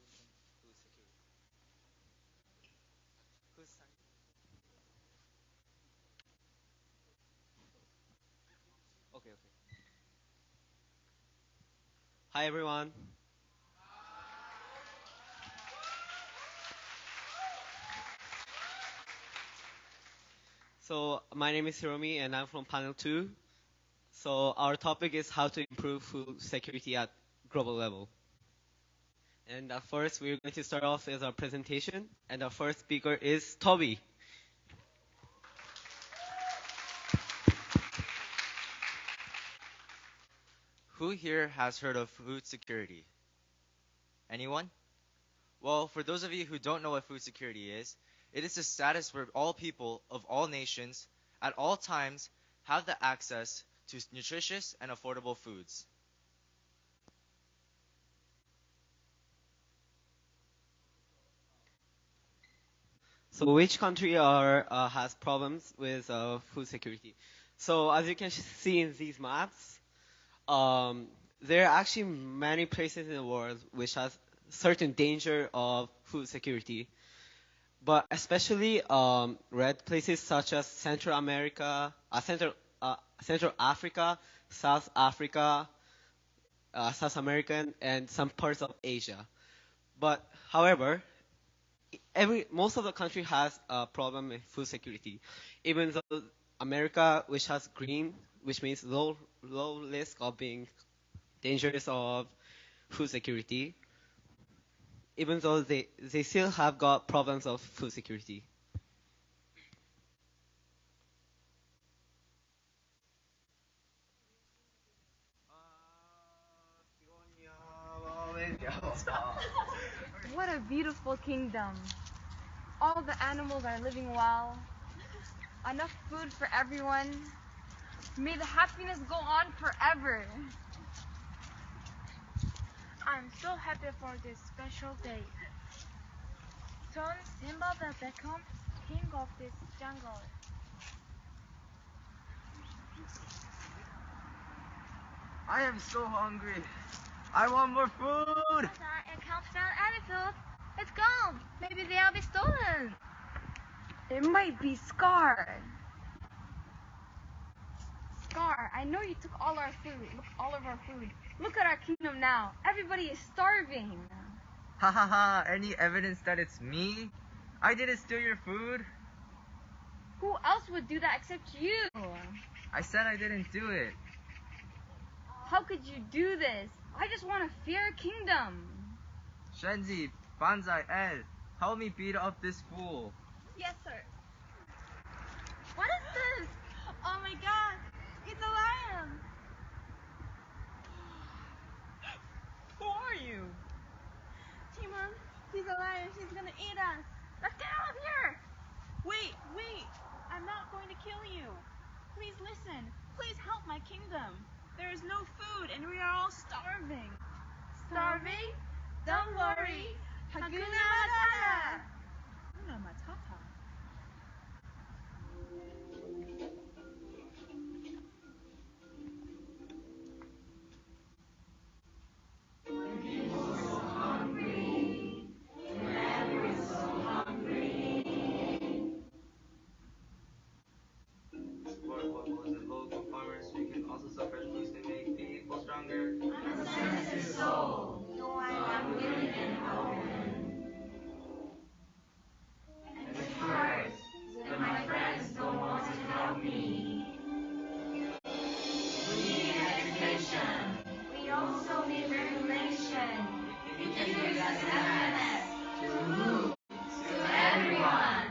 food security. Who's starting? Okay. Hi everyone. So my name is Hiromi and I'm from panel 2. So our topic is how to improve food security at global level. And first, we're going to start off with our presentation. And our first speaker is Toby. Who here has heard of food security? Anyone? Well, for those of you who don't know what food security is, it is a status where all people of all nations at all times have the access to nutritious and affordable foods. So which country has problems with food security? So as you can see in these maps, there are actually many places in the world which has certain danger of food security. But especially red places such as Central America, Central Africa, South Africa, South American, and some parts of Asia. But however, most of the country has a problem with food security. Even though America, which has green, which means low risk of being dangerous of food security, even though they still have got problems of food security. What a beautiful kingdom. All the animals are living well. Enough food for everyone. May the happiness go on forever. I'm so happy for this special day. Turn Simba the Beckham, king of this jungle. I am so hungry. I want more food. I can't find any food. It's gone. Maybe they'll be stolen. It might be Scar. Scar, I know you took all our food. All of our food. Look at our kingdom now. Everybody is starving. Ha ha ha, any evidence that it's me? I didn't steal your food. Who else would do that except you? I said I didn't do it. How could you do this? I just want a fair kingdom. Shenzi, Banzai, El, help me beat up this fool. Yes, sir. What is this? Oh my god, it's a lion. Who are you? Timon, he's a lion. She's gonna eat us. Let's get out of here. Wait. I'm not going to kill you. Please listen. Please help my kingdom. There is no food and we are all starving. Starving? Don't worry. Hakuna Matata. Hakuna Matata. Local farmers, we can also suffer foods to make people stronger. I'm a sensitive soul, though I'm willing and open. And it hurts that my friends don't want to help me. We need education. We also need regulation. Introduce us SMS. To who? To everyone.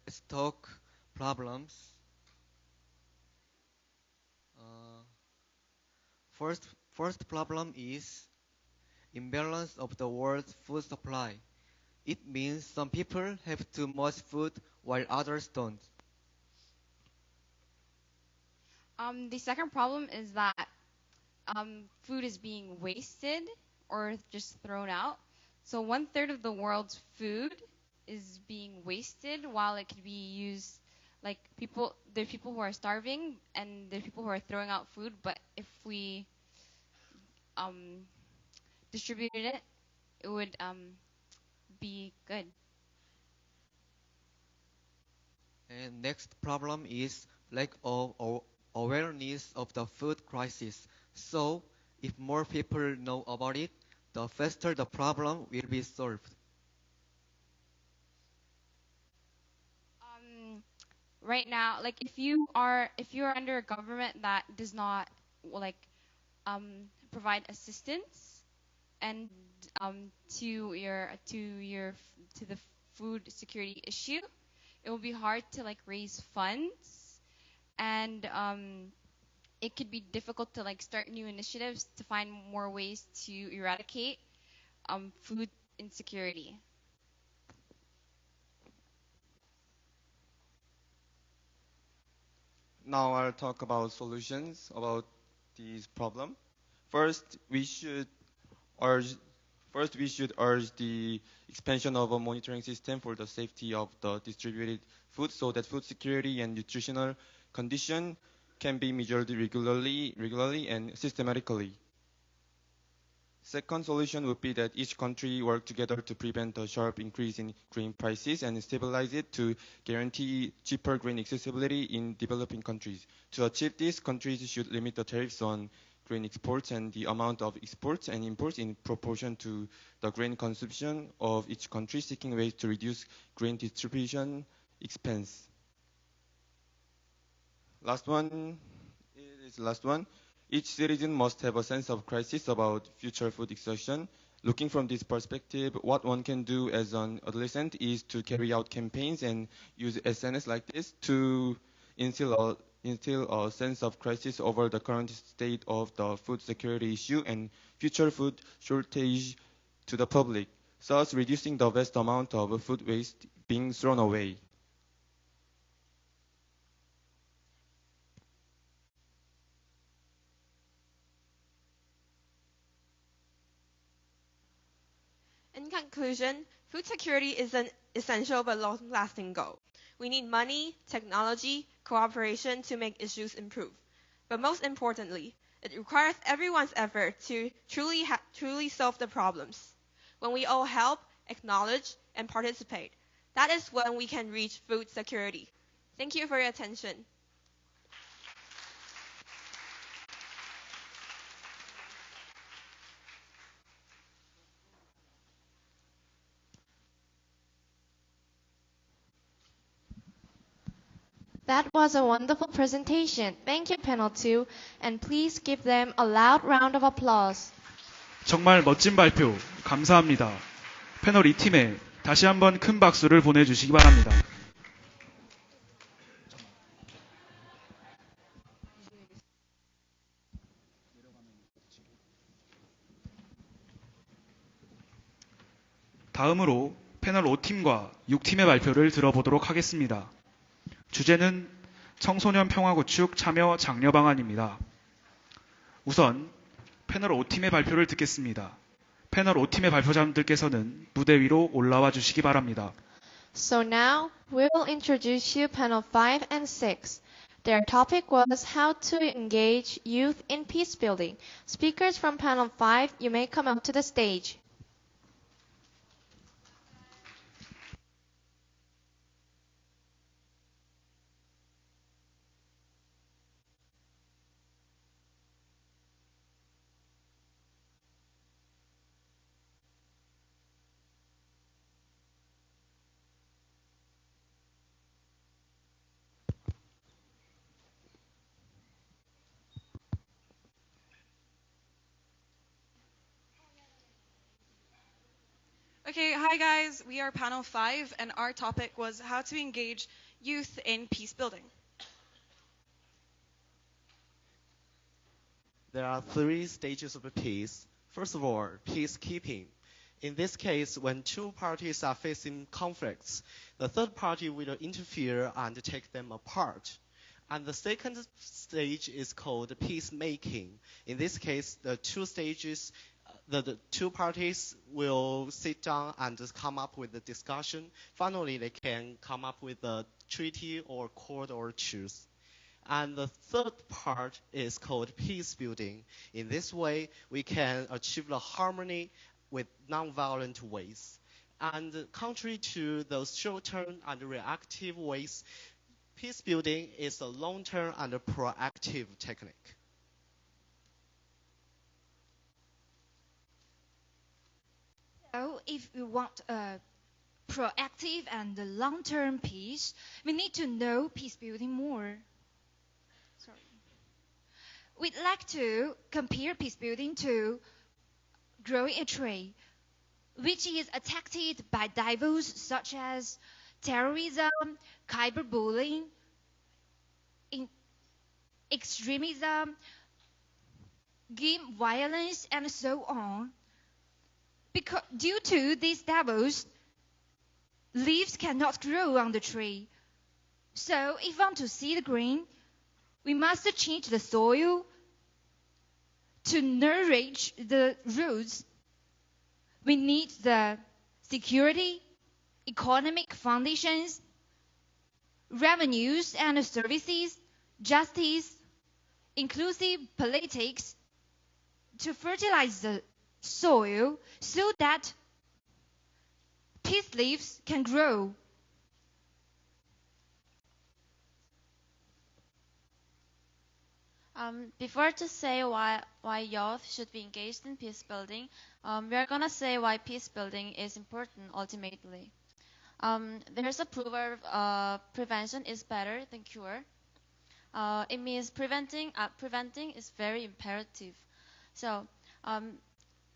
Let's talk problems. First problem is imbalance of the world's food supply. It means some people have too much food while others don't. The second problem is that food is being wasted or just thrown out. So 1/3 of the world's food is being wasted while it could be used like there are people who are starving and there are people who are throwing out food, but if we um, distributed it, it would be good. And next problem is lack of awareness of the food crisis. So, if more people know about it, the faster the problem will be solved. Right now, like if you're under a government that does not like provide assistance and to the food security issue, it will be hard to like raise funds, and it could be difficult to like start new initiatives to find more ways to eradicate food insecurity. Now I'll talk about solutions about this problem. First, we should urge First, we should urge the expansion of a monitoring system for the safety of the distributed food so that food security and nutritional condition can be measured regularly and systematically. Second solution would be that each country work together to prevent the sharp increase in grain prices and stabilize it to guarantee cheaper grain accessibility in developing countries. To achieve this, countries should limit the tariffs on grain exports and the amount of exports and imports in proportion to the grain consumption of each country, seeking ways to reduce grain distribution expense. Last one. Each citizen must have a sense of crisis about future food exhaustion. Looking from this perspective, what one can do as an adolescent is to carry out campaigns and use SNS like this to instill a sense of crisis over the current state of the food security issue and future food shortage to the public, thus reducing the vast amount of food waste being thrown away. In conclusion, food security is an essential but long-lasting goal. We need money, technology, cooperation to make issues improve. But most importantly, it requires everyone's effort to truly solve the problems. When we all help, acknowledge, and participate, that is when we can reach food security. Thank you for your attention. That was a wonderful presentation. Thank you, panel 2, and please give them a loud round of applause. 정말 멋진 발표 감사합니다. 패널 2팀에 다시 한번 큰 박수를 보내주시기 바랍니다. 다음으로 패널 5팀과 6팀의 발표를 들어보도록 하겠습니다. 주제는 청소년 평화구축 참여 장려 방안입니다. 우선 패널 5팀의 발표를 듣겠습니다. 패널 5팀의 발표자분들께서는 무대 위로 올라와 주시기 바랍니다. So now we will introduce you panel 5 and 6. Their topic was how to engage youth in peace building. Speakers from panel 5, you may come up to the stage. Okay, hi guys, we are panel 5 and our topic was how to engage youth in peace building. There are 3 stages of peace. First of all, peacekeeping. In this case, when 2 parties are facing conflicts, the third party will interfere and take them apart. And the second stage is called peacemaking. In this case, the 2 stages the two parties will sit down and just come up with a discussion. Finally, they can come up with a treaty or court or truce. And the third part is called peace building. In this way, we can achieve the harmony with non-violent ways. And contrary to those short-term and reactive ways, peace building is a long-term and a proactive technique. So if we want a proactive and long-term peace, we need to know peace building more. Sorry. We'd like to compare peace building to growing a tree, which is attacked by devils such as terrorism, cyberbullying, extremism, game violence, and so on. Because due to these devils, leaves cannot grow on the tree. So if we want to see the green, we must change the soil to nourish the roots. We need the security, economic foundations, revenues and services, justice, inclusive politics to fertilize the soil so that peace leaves can grow. Before to say why youth should be engaged in peace building, we are gonna say why peace building is important ultimately. There's a proverb, prevention is better than cure. It means preventing is very imperative. So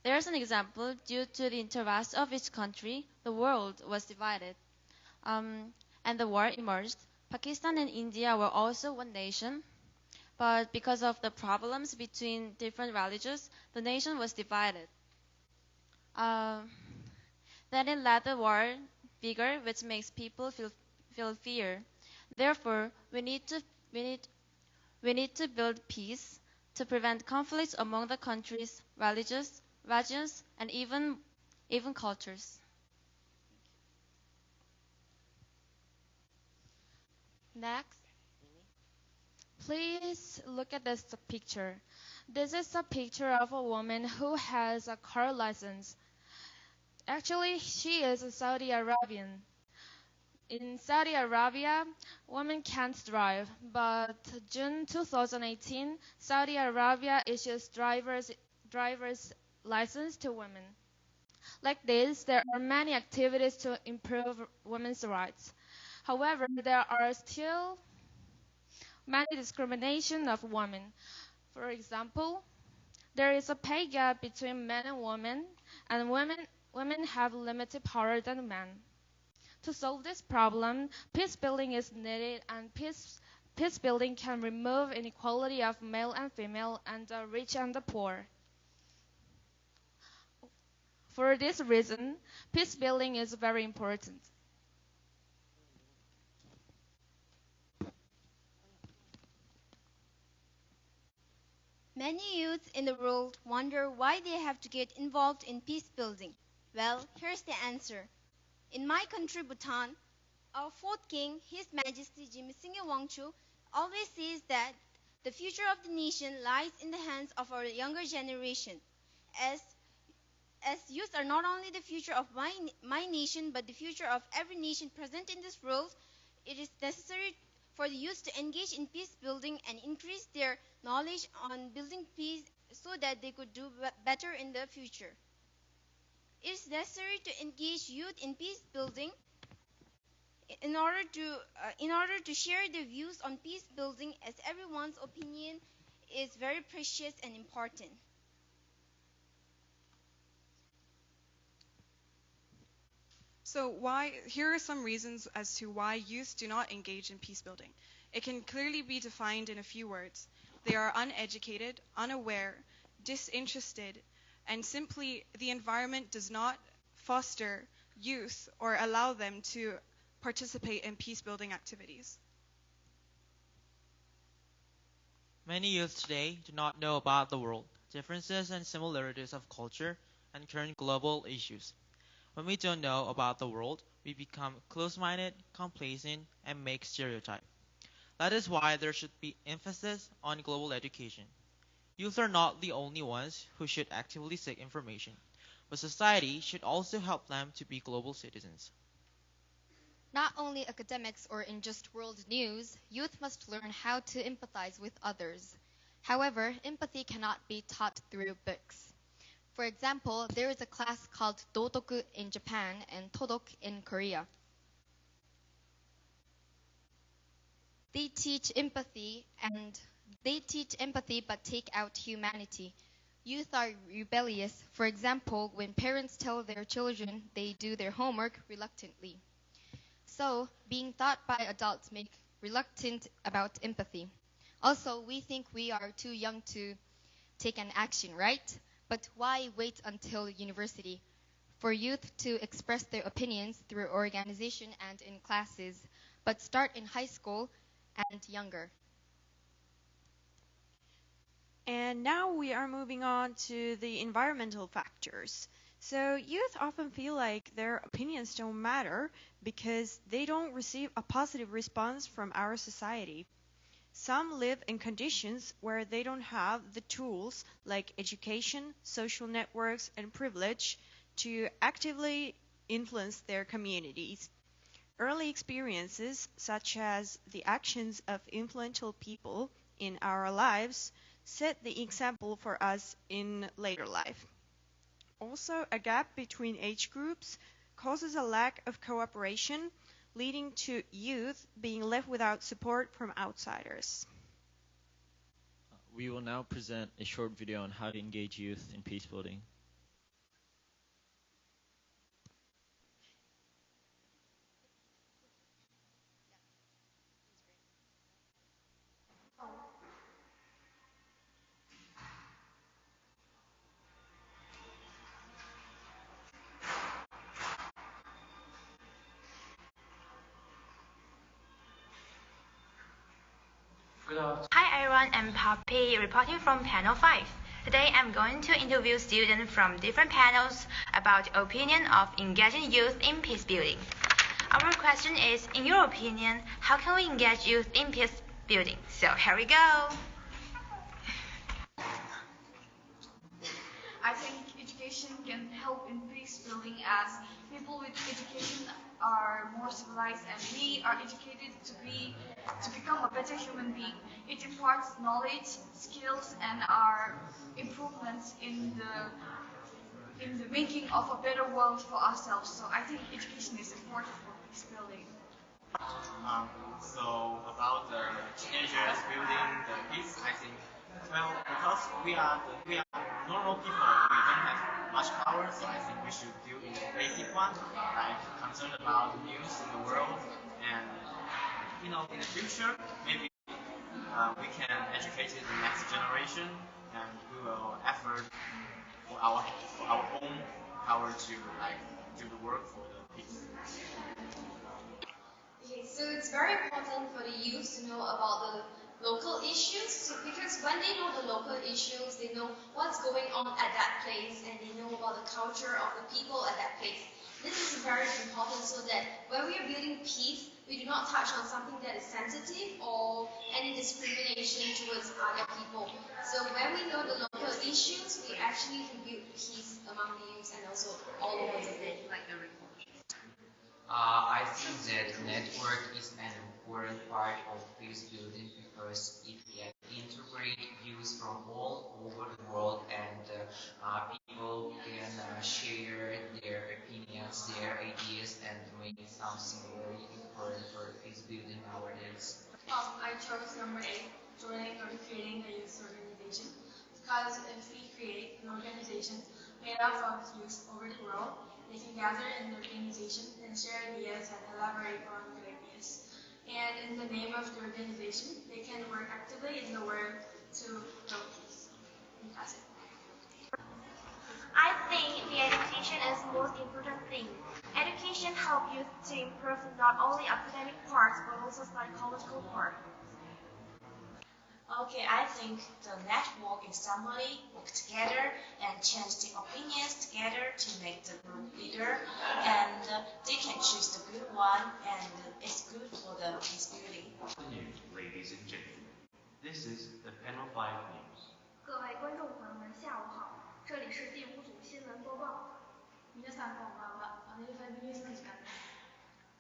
there's an example. Due to the interest of each country, the world was divided, and the war emerged. Pakistan and India were also one nation, but because of the problems between different religions, the nation was divided. Then it led the war bigger, which makes people feel fear. Therefore, we need to build peace to prevent conflicts among the countries, religions, regions, and even cultures. Next, please look at this picture. This is a picture of a woman who has a car license. Actually, she is a Saudi Arabian. In Saudi Arabia, women can't drive, but June 2018, Saudi Arabia issues driver's license to women. Like this, there are many activities to improve women's rights. However, there are still many discrimination of women. For example, there is a pay gap between men and women, and women have limited power than men. To solve this problem, peace building is needed, and peace building can remove inequality of male and female and the rich and the poor. For this reason, peace building is very important. Many youths in the world wonder why they have to get involved in peace building. Well, here's the answer. In my country, Bhutan, our fourth king, His Majesty Jimmy Singh Wangchu, always says that the future of the nation lies in the hands of our younger generation. As youth are not only the future of my nation, but the future of every nation present in this world, it is necessary for the youth to engage in peace building and increase their knowledge on building peace so that they could do better in the future. It is necessary to engage youth in peace building in order to share their views on peace building, as everyone's opinion is very precious and important. So here are some reasons as to why youth do not engage in peace building. It can clearly be defined in a few words. They are uneducated, unaware, disinterested, and simply the environment does not foster youth or allow them to participate in peace building activities. Many youth today do not know about the world. differences and similarities of culture, and current global issues. When we don't know about the world, we become close-minded, complacent, and make stereotypes. That is why there should be emphasis on global education. Youth are not the only ones who should actively seek information, but society should also help them to be global citizens. Not only academics or in just world news, youth must learn how to empathize with others. However, empathy cannot be taught through books. For example, there is a class called Dotoku in Japan and Todok in Korea. They teach empathy but take out humanity. Youth are rebellious. For example, when parents tell their children they do their homework reluctantly. So, being taught by adults make reluctant about empathy. Also, we think we are too young to take an action, right? But why wait until university? For youth to express their opinions through organization and in classes, but start in high school and younger. And now we are moving on to the environmental factors. So youth often feel like their opinions don't matter because they don't receive a positive response from our society. Some live in conditions where they don't have the tools like education, social networks, and privilege to actively influence their communities. Early experiences, such as the actions of influential people in our lives, set the example for us in later life. Also, a gap between age groups causes a lack of cooperation, leading to youth being left without support from outsiders. We will now present a short video on how to engage youth in peace building. Hi everyone, I'm Poppy, reporting from panel 5. Today I'm going to interview students from different panels about the opinion of engaging youth in peace building. Our question is, in your opinion, how can we engage youth in peace building? So here we go. I think education can help in peace building as people with education are more civilized and we are educated to become a better human being. It imparts knowledge, skills and our improvements in the making of a better world for ourselves. So I think education is important for peace building. So about the teenagers building the peace, I think, well, because we are normal people, we don't have much power, so I think we should build in the basic one, like concerned about the news in the world, and in the future, maybe we can educate the next generation, and we will effort for our own power to do the work for the peace. Okay, so it's very important for the youth to know about the local issues because when they know the local issues, they know what's going on at that place and they know about the culture of the people at that place. This is very important so that when we are building peace, we do not touch on something that is sensitive or any discrimination towards other people. So when we know the local issues, we actually can build peace among the youth and also all over the world. I think that network is an important part of peace building because it can integrate youth from all over the world and people can share their opinions, their ideas and make something very important for peace building nowadays. I chose number 8, joining or creating a youth organization, because if we create an organization made up of youth over the world, they can gather in the organization and share ideas and elaborate on good ideas. And in the name of the organization, they can work actively in the world to promote peace. And that's it. I think the education is the most important thing. Education helps youth to improve not only academic parts but also psychological part. Okay, I think the network is somebody work together and change the opinions together to make the group leader, and they can choose the good one, and it's good for the peace building. Good afternoon, ladies and gentlemen. This is the Panel 5 News. 各位观众朋友们，下午好，这里是第5组新闻播报。皆さんこんばんは。パネル5ニュースの時間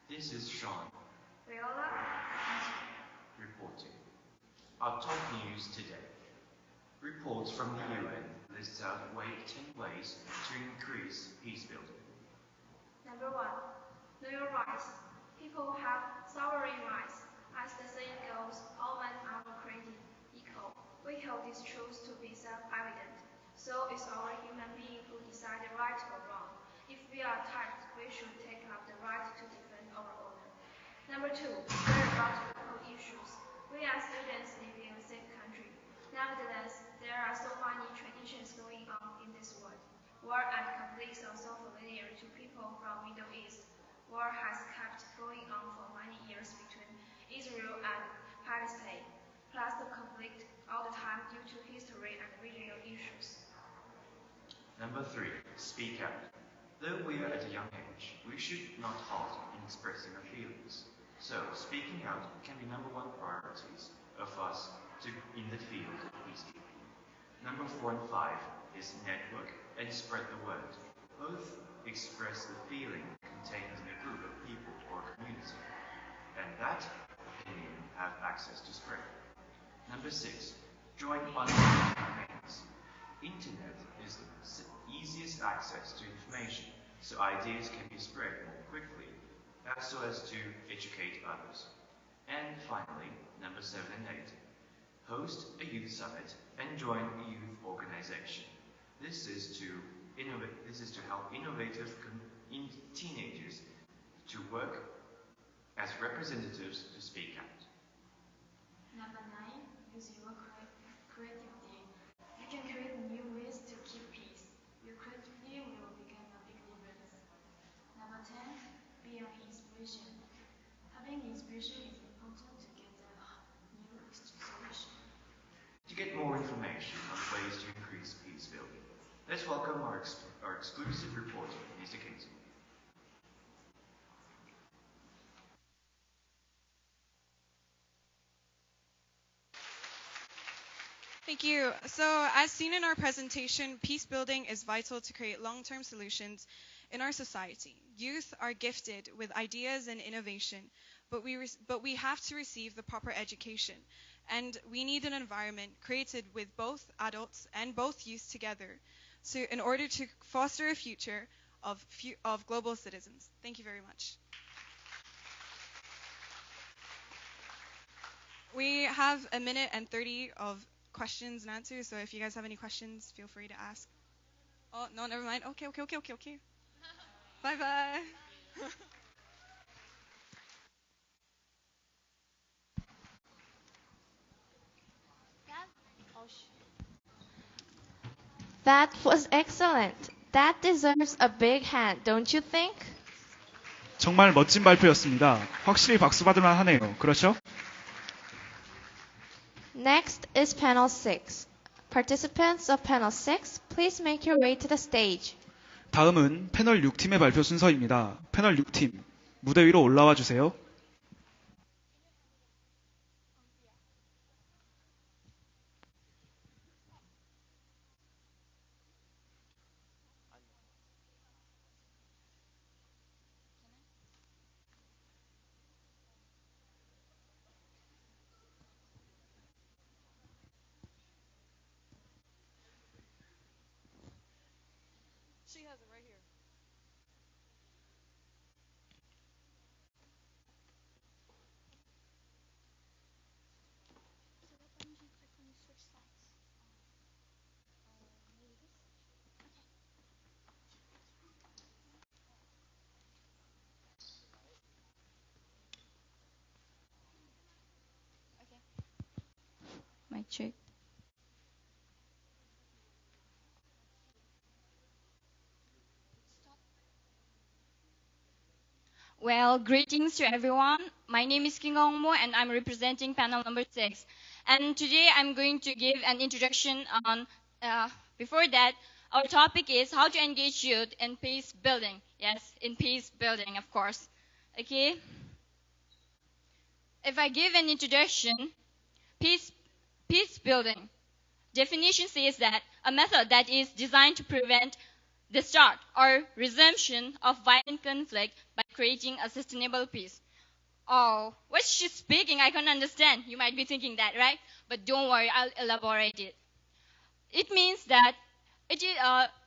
です。This is Sean Viola, reporting. Our top news today. Reports from the UN lists out 10 ways to increase peace building. Number 1. Know your rights. People have sovereign rights. As the saying goes, all men are created equal. We hold this truth to be self-evident. So is our human being who decide right or wrong. If we are attacked, we should take up the right to defend our honor. Number 2. Care about local issues. We are students living in a safe country. Nevertheless, there are so many traditions going on in this world. War and conflicts are so familiar to people from Middle East. War has kept going on for many years between Israel and Palestine, plus the conflict all the time due to history and regional issues. Number 3. Speak out. Though we are at a young age, we should not halt in expressing our feelings. So, speaking out can be number 1 priorities of us in the field of peacekeeping. Number 4 and 5 is network and spread the word. Both express the feeling contained in a group of people or community, and that opinion have access to spread. Number 6, join online campaigns. Internet is the easiest access to information, so ideas can be spread more quickly, so as to educate others. And finally, number 7 and 8, host a youth summit and join a youth organization. This is to help innovative teenagers to work as representatives to speak out. Number 9. Use your creativity. You can create new ways to keep peace. Your creativity will become a big difference. Number 10. Be an inspiration. Having inspiration is important to get a new solution. To get more information on ways to increase peace building, let's welcome our exclusive reporter, Mr. Kingston. Thank you. So, as seen in our presentation, peace building is vital to create long-term solutions in our society. Youth are gifted with ideas and innovation, but we have to receive the proper education. And we need an environment created with both adults and both youth together, so in order to foster a future of global citizens. Thank you very much. We have a minute and 30 of questions and answers, so if you guys have any questions, feel free to ask. Oh, no, never mind. Okay. Bye-bye. That was excellent. That deserves a big hand, don't you think? 정말 멋진 발표였습니다. 확실히 박수 받을 만하네요. 그렇죠? Next is panel 6. Participants of panel 6, please make your way to the stage. 다음은 패널 6팀의 발표 순서입니다. 패널 6팀, 무대 위로 올라와 주세요. She has it right here. Mic check. Well, Well, greetings to everyone. My name is King Mo and I'm representing panel number 6. And today I'm going to give an introduction on, before that, our topic is how to engage youth in peace building. Yes, in peace building, of course. Okay? If I give an introduction, peace building. Definition says that a method that is designed to prevent the start or resumption of violent conflict by creating a sustainable peace. Oh, what's she speaking? I can't understand. You might be thinking that, right? But don't worry, I'll elaborate it. It means that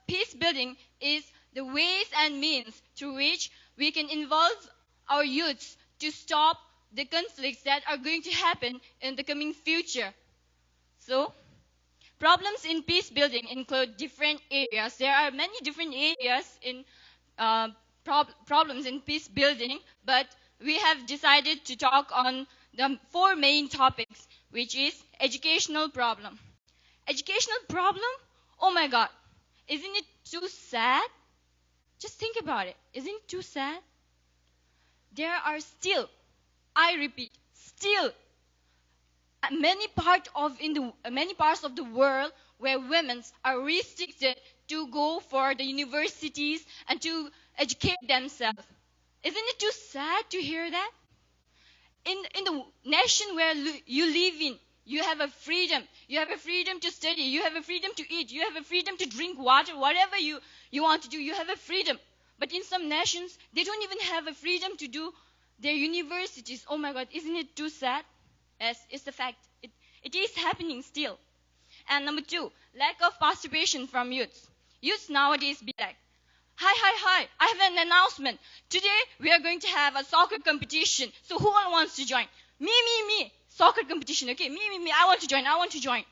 peace building is the ways and means through which we can involve our youths to stop the conflicts that are going to happen in the coming future. So, problems in peace building include different areas. There are many different areas in problems in peace building, but we have decided to talk on the 4 main topics, which is educational problem. Educational problem? Oh my God. Isn't it too sad? Just think about it. Isn't it too sad? There are still, I repeat, still many parts of the world where women are restricted to go for the universities and to educate themselves. Isn't it too sad to hear that? In the nation where you live in, you have a freedom. You have a freedom to study. You have a freedom to eat. You have a freedom to drink water. Whatever you want to do, you have a freedom. But in some nations, they don't even have a freedom to do their universities. Oh my God, isn't it too sad? Yes, it's the fact. It is happening still. And number 2, lack of participation from youths. Youths nowadays be like, hi, I have an announcement. Today we are going to have a soccer competition. So who wants to join? Me. Soccer competition, okay? Me. I want to join.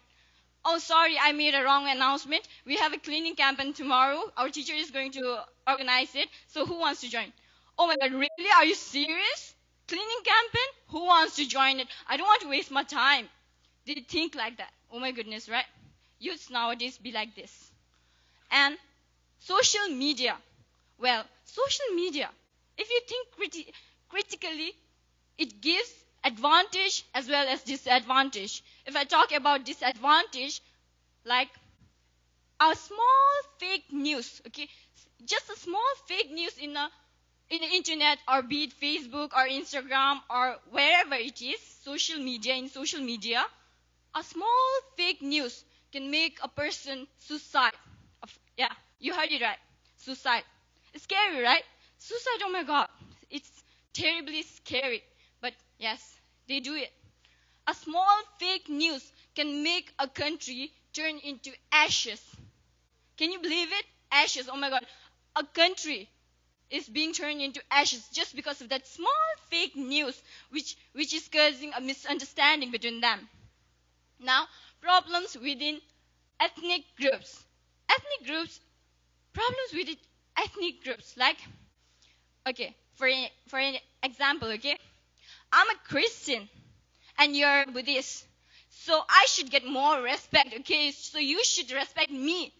Oh, sorry, I made a wrong announcement. We have a cleaning campaign tomorrow. Our teacher is going to organize it. So who wants to join? Oh my God, really? Are you serious? Cleaning campaign? Who wants to join it? I don't want to waste my time. They think like that. Oh my goodness, right? Youths nowadays be like this. And social media. Well, social media, if you think critically, it gives advantage as well as disadvantage. If I talk about disadvantage, like a small fake news, okay? Just a small fake news in the internet, or be it Facebook or Instagram or wherever it is, in social media, a small fake news can make a person suicide. Yeah, you heard it right. Suicide. It's scary, right? Suicide, oh my God. It's terribly scary. But yes, they do it. A small fake news can make a country turn into ashes. Can you believe it? Ashes, oh my God. A country is being turned into ashes just because of that small fake news, which is causing a misunderstanding between them. Now, problems within ethnic groups. Problems with ethnic groups. Like, okay, for an example, okay, I'm a Christian and you're Buddhist, so I should get more respect, okay? So you should respect me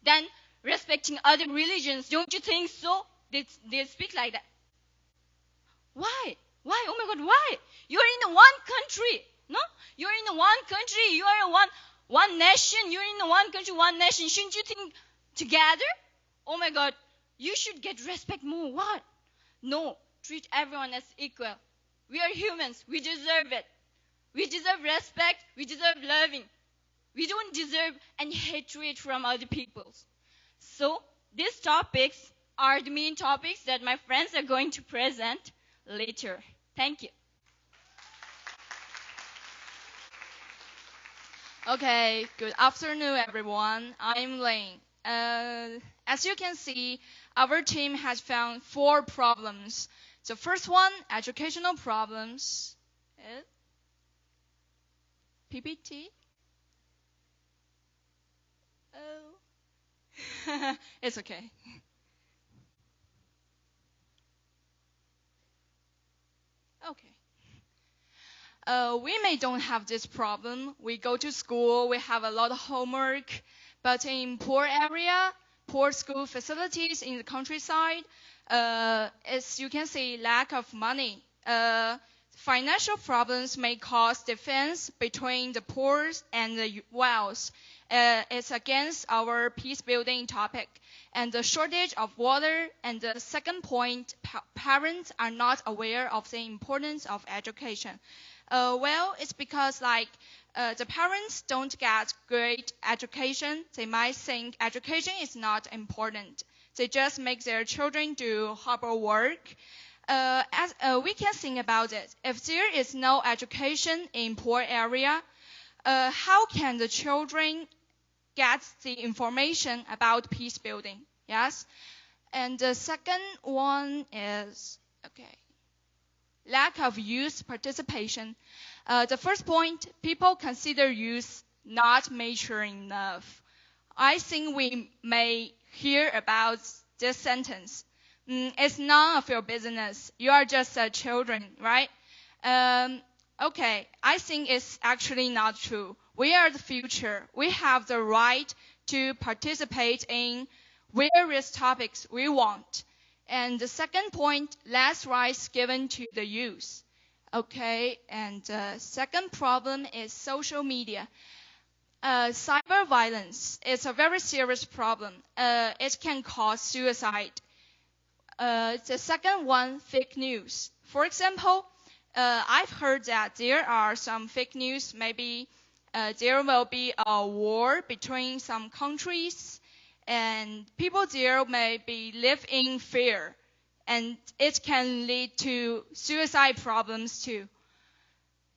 than respecting other religions. Don't you think so? They speak like that. Why? Oh my God, why? You're in one country, no? You're in one country. You are one nation. You're in one country, one nation. Shouldn't you think together? Oh my God, you should get respect more. What? No, treat everyone as equal. We are humans. We deserve it. We deserve respect. We deserve loving. We don't deserve any hatred from other peoples. So these topics are the main topics that my friends are going to present later. Thank you. Okay, good afternoon, everyone. I'm Lane. As you can see, our team has found 4 problems. The first one, educational problems. PPT? Oh. It's okay. Okay. We may don't have this problem. We go to school, we have a lot of homework, but in poor area, poor school facilities in the countryside. As you can see, lack of money. Financial problems may cause difference between the poor and the wealth. It's against our peace building topic. And the shortage of water. And the second point, parents are not aware of the importance of education. Well, it's because the parents don't get great education. They might think education is not important. They just make their children do hard work. As we can think about it, if there is no education in poor area, how can the children get the information about peace building? Yes. And the second one is lack of youth participation. The first point, people consider youth not mature enough. I think we may hear about this sentence. It's none of your business. You are just children, right? I think it's actually not true. We are the future. We have the right to participate in various topics we want. And the second point, less rights given to the youth. And the second problem is social media. Cyber violence is a very serious problem. It can cause suicide. The second one, fake news. For example, I've heard that there are some fake news. Maybe there will be a war between some countries, and people there may live in fear, and it can lead to suicide problems too.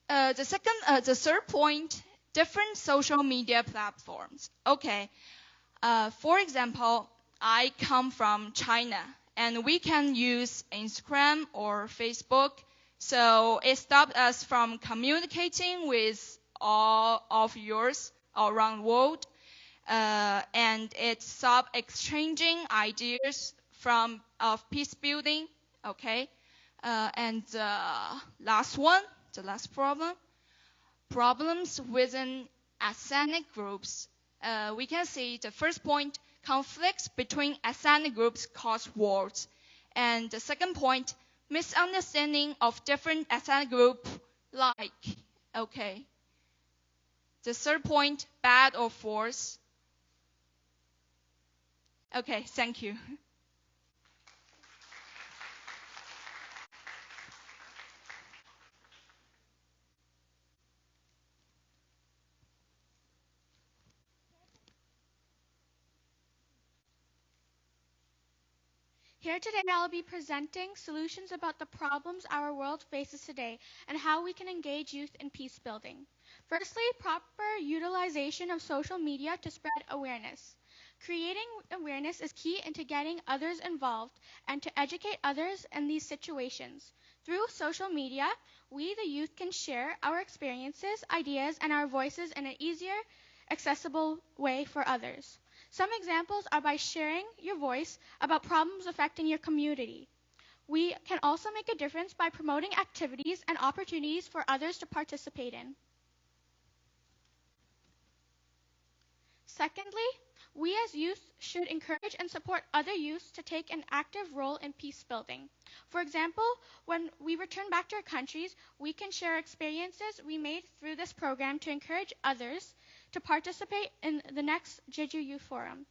The third point, different social media platforms. For example, I come from China, and we can use Instagram or Facebook. So it stopped us from communicating with all of yours around the world. And it stopped exchanging ideas of peace building. And the last problem, problems within ethnic groups. We can see the first point, conflicts between ethnic groups cause wars. And the second point, misunderstanding of different ethnic groups The third point, bad or false. Thank you. Here today I'll be presenting solutions about the problems our world faces today and how we can engage youth in peace building. Firstly, proper utilization of social media to spread awareness. Creating awareness is key into getting others involved and to educate others in these situations. Through social media, we, the youth, can share our experiences, ideas, and our voices in an easier, accessible way for others. Some examples are by sharing your voice about problems affecting your community. We can also make a difference by promoting activities and opportunities for others to participate in. Secondly, we as youth should encourage and support other youths to take an active role in peace building. For example, when we return back to our countries, we can share experiences we made through this program to encourage others to participate in the next Jeju Youth Forum.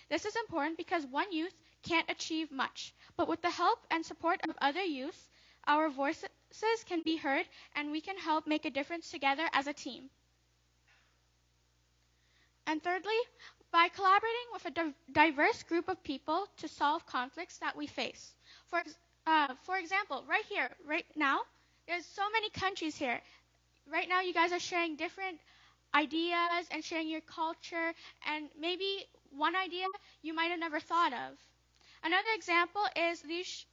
This is important because one youth can't achieve much, but with the help and support of other youths, our voices can be heard and we can help make a difference together as a team. And thirdly, by collaborating with a diverse group of people to solve conflicts that we face. For example, right here, right now, there's so many countries here. Right now, you guys are sharing different ideas and sharing your culture, and maybe one idea you might have never thought of. Another example is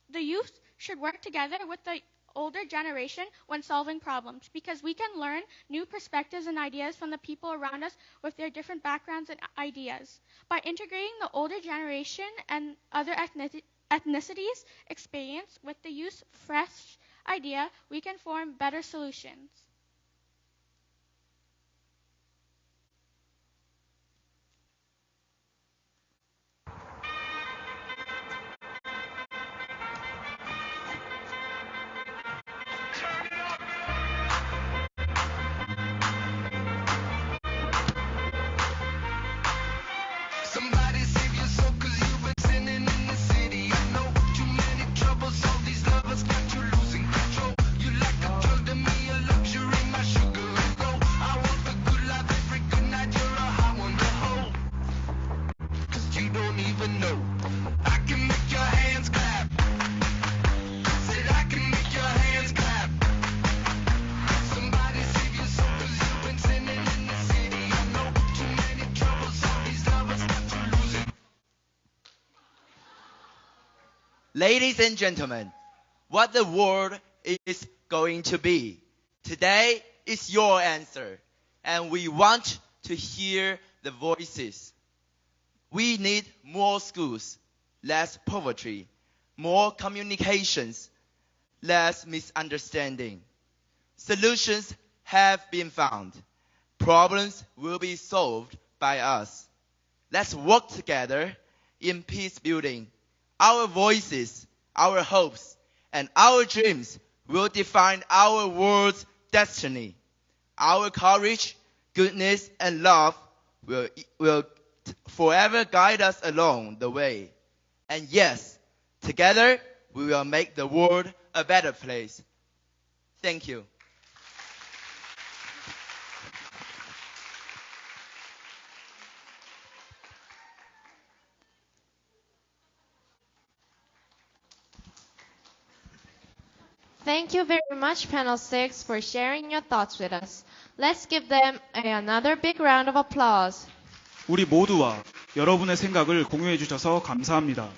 the youth should work together with the older generation when solving problems, because we can learn new perspectives and ideas from the people around us with their different backgrounds and ideas. By integrating the older generation and other ethnicities' experience with the youth's fresh idea, we can form better solutions. Ladies and gentlemen, what the world is going to be. Today is your answer, and we want to hear the voices. We need more schools, less poverty, more communications, less misunderstanding. Solutions have been found. Problems will be solved by us. Let's work together in peace building. Our voices, our hopes, and our dreams will define our world's destiny. Our courage, goodness, and love will forever guide us along the way. And yes, together we will make the world a better place. Thank you. Thank you very much, Panel 6, for sharing your thoughts with us. Let's give them another big round of applause. 우리 모두와 여러분의 생각을 공유해 주셔서 감사합니다.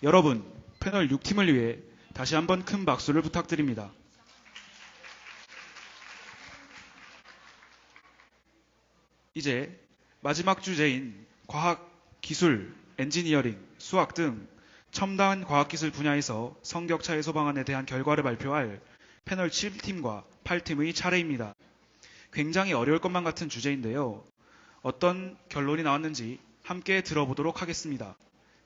여러분, 패널 6팀을 위해 다시 한번 큰 박수를 부탁드립니다. 이제 마지막 주제인 과학, 기술, 엔지니어링, 수학 등 첨단 과학기술 분야에서 성격차 해소 방안에 대한 결과를 발표할 패널 7팀과 8팀의 차례입니다. 굉장히 어려울 것만 같은 주제인데요. 어떤 결론이 나왔는지 함께 들어보도록 하겠습니다.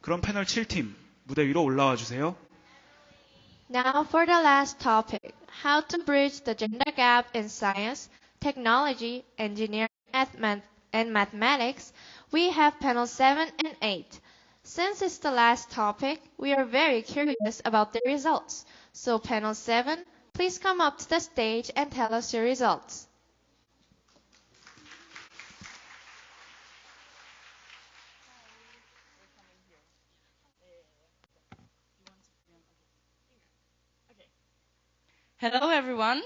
그럼 패널 7팀 무대 위로 올라와 주세요. Now for the last topic, how to bridge the gender gap in science, technology, engineering, and mathematics, we have panel 7 and 8. Since it's the last topic, we are very curious about the results. So panel 7, please come up to the stage and tell us your results. Hello everyone.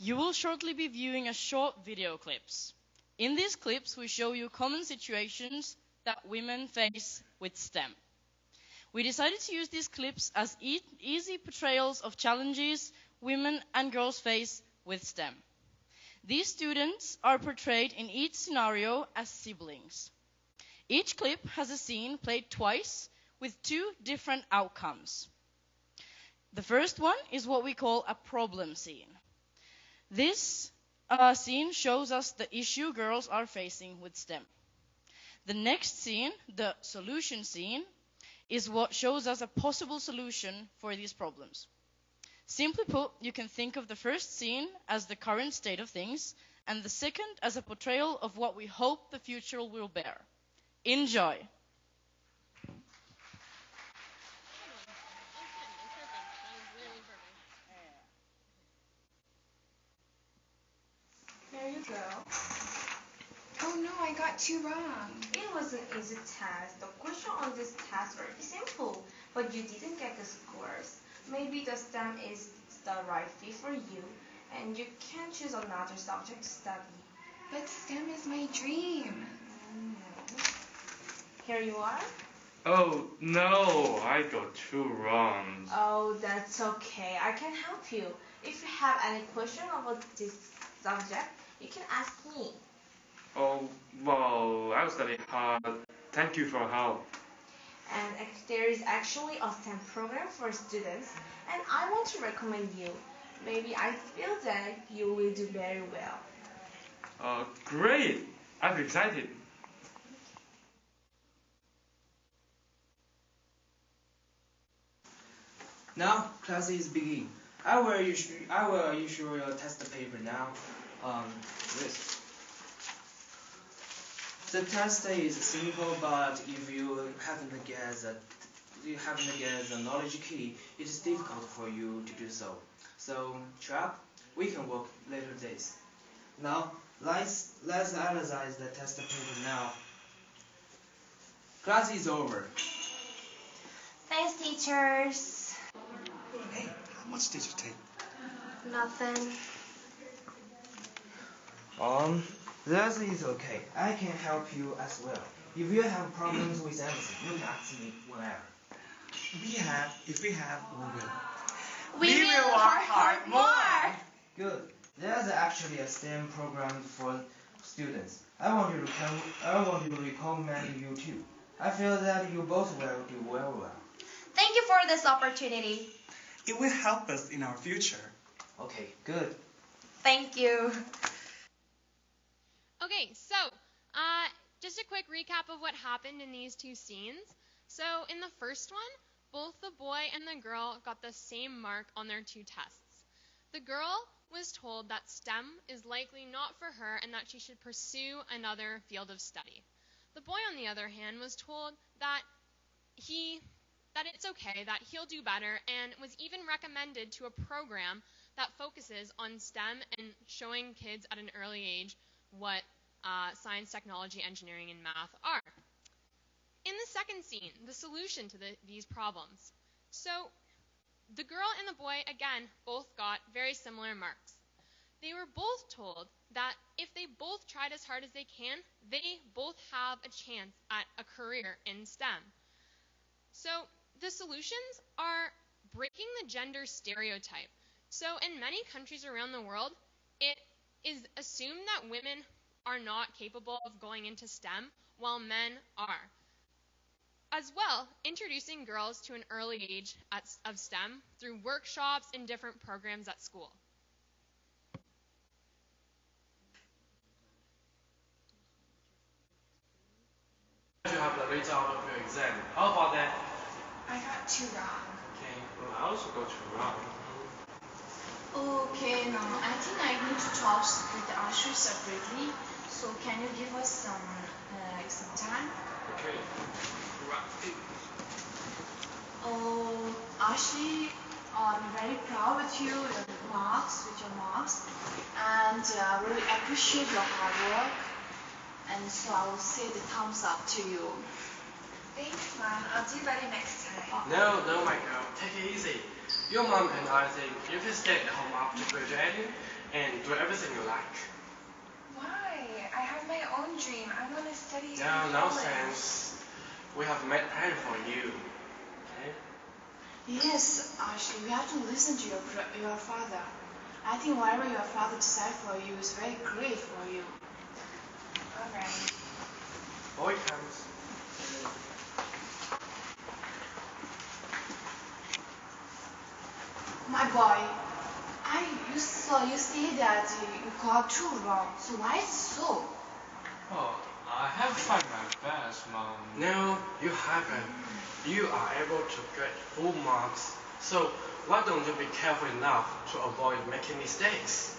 You will shortly be viewing a short video clips. In these clips, we show you common situations that women face with STEM. We decided to use these clips as easy portrayals of challenges women and girls face with STEM. These students are portrayed in each scenario as siblings. Each clip has a scene played twice with two different outcomes. The first one is what we call a problem scene. This scene shows us the issue girls are facing with STEM. The next scene, the solution scene, is what shows us a possible solution for these problems. Simply put, you can think of the first scene as the current state of things, and the second as a portrayal of what we hope the future will bear. Enjoy! There you go. Oh no, I got 2 wrong. It was an easy test. The questions on this test were simple, but you didn't get the scores. Maybe the STEM is the right fit for you, and you can choose another subject to study. But STEM is my dream. Here you are. Oh, no, I got 2 wrong. Oh, that's okay. I can help you. If you have any question about this subject, you can ask me. Oh, well, I'll study hard. Thank you for help. And there is actually a STEM program for students, and I want to recommend you. Maybe I feel that you will do very well. Great! I'm excited. Now, class is beginning. I will issue your test paper now. This. The test is simple, but if you haven't get the knowledge key, it is difficult for you to do so. So, cheer up. We can work later days. Now, let's analyze the test paper now. Class is over. Thanks, teachers. Hey, how much did you take? Nothing. That is okay. I can help you as well. If you have problems with anything, you can ask me whenever. If we have, we will. We will work hard more. Good. There's actually a STEM program for students. I want to recommend you too. I feel that you both will do well. Thank you for this opportunity. It will help us in our future. Okay, good. Thank you. Okay, so just a quick recap of what happened in these two scenes. So in the first one, both the boy and the girl got the same mark on their two tests. The girl was told that STEM is likely not for her and that she should pursue another field of study. The boy, on the other hand, was told that it's okay, that he'll do better, and was even recommended to a program that focuses on STEM and showing kids at an early age what science, technology, engineering, and math are. In the second scene, the solution to these problems. So the girl and the boy, again, both got very similar marks. They were both told that if they both tried as hard as they can, they both have a chance at a career in STEM. So the solutions are breaking the gender stereotype. So in many countries around the world, it is assumed that women are not capable of going into STEM while men are. As well, introducing girls to an early age of STEM through workshops and different programs at school. You have the result of your exam. How about that? I got 2 wrong. Okay, well, I also got 2 wrong. Okay, now I think I need to talk with Ashu separately. So can you give us some time? Okay. Right. Oh, Ashi, I'm very proud with you, with your marks, and really appreciate your hard work. And so I will say the thumbs up to you. Thanks, Mom. I'll do better next time. No, my girl. Take it easy. Your mom and I think you can stay at home after graduating and do everything you like. Why? I have my own dream. I want to study in No, college. nonsense. We have made plan for you. Okay? Yes, Ashley, we have to listen to your father. I think whatever your father decides for you is very great for you. Alright. Boy comes. My boy, you say that you got 2 wrong. So why is it so? Oh, I have tried my best, Mom. No, you haven't. You are able to get full marks. So why don't you be careful enough to avoid making mistakes?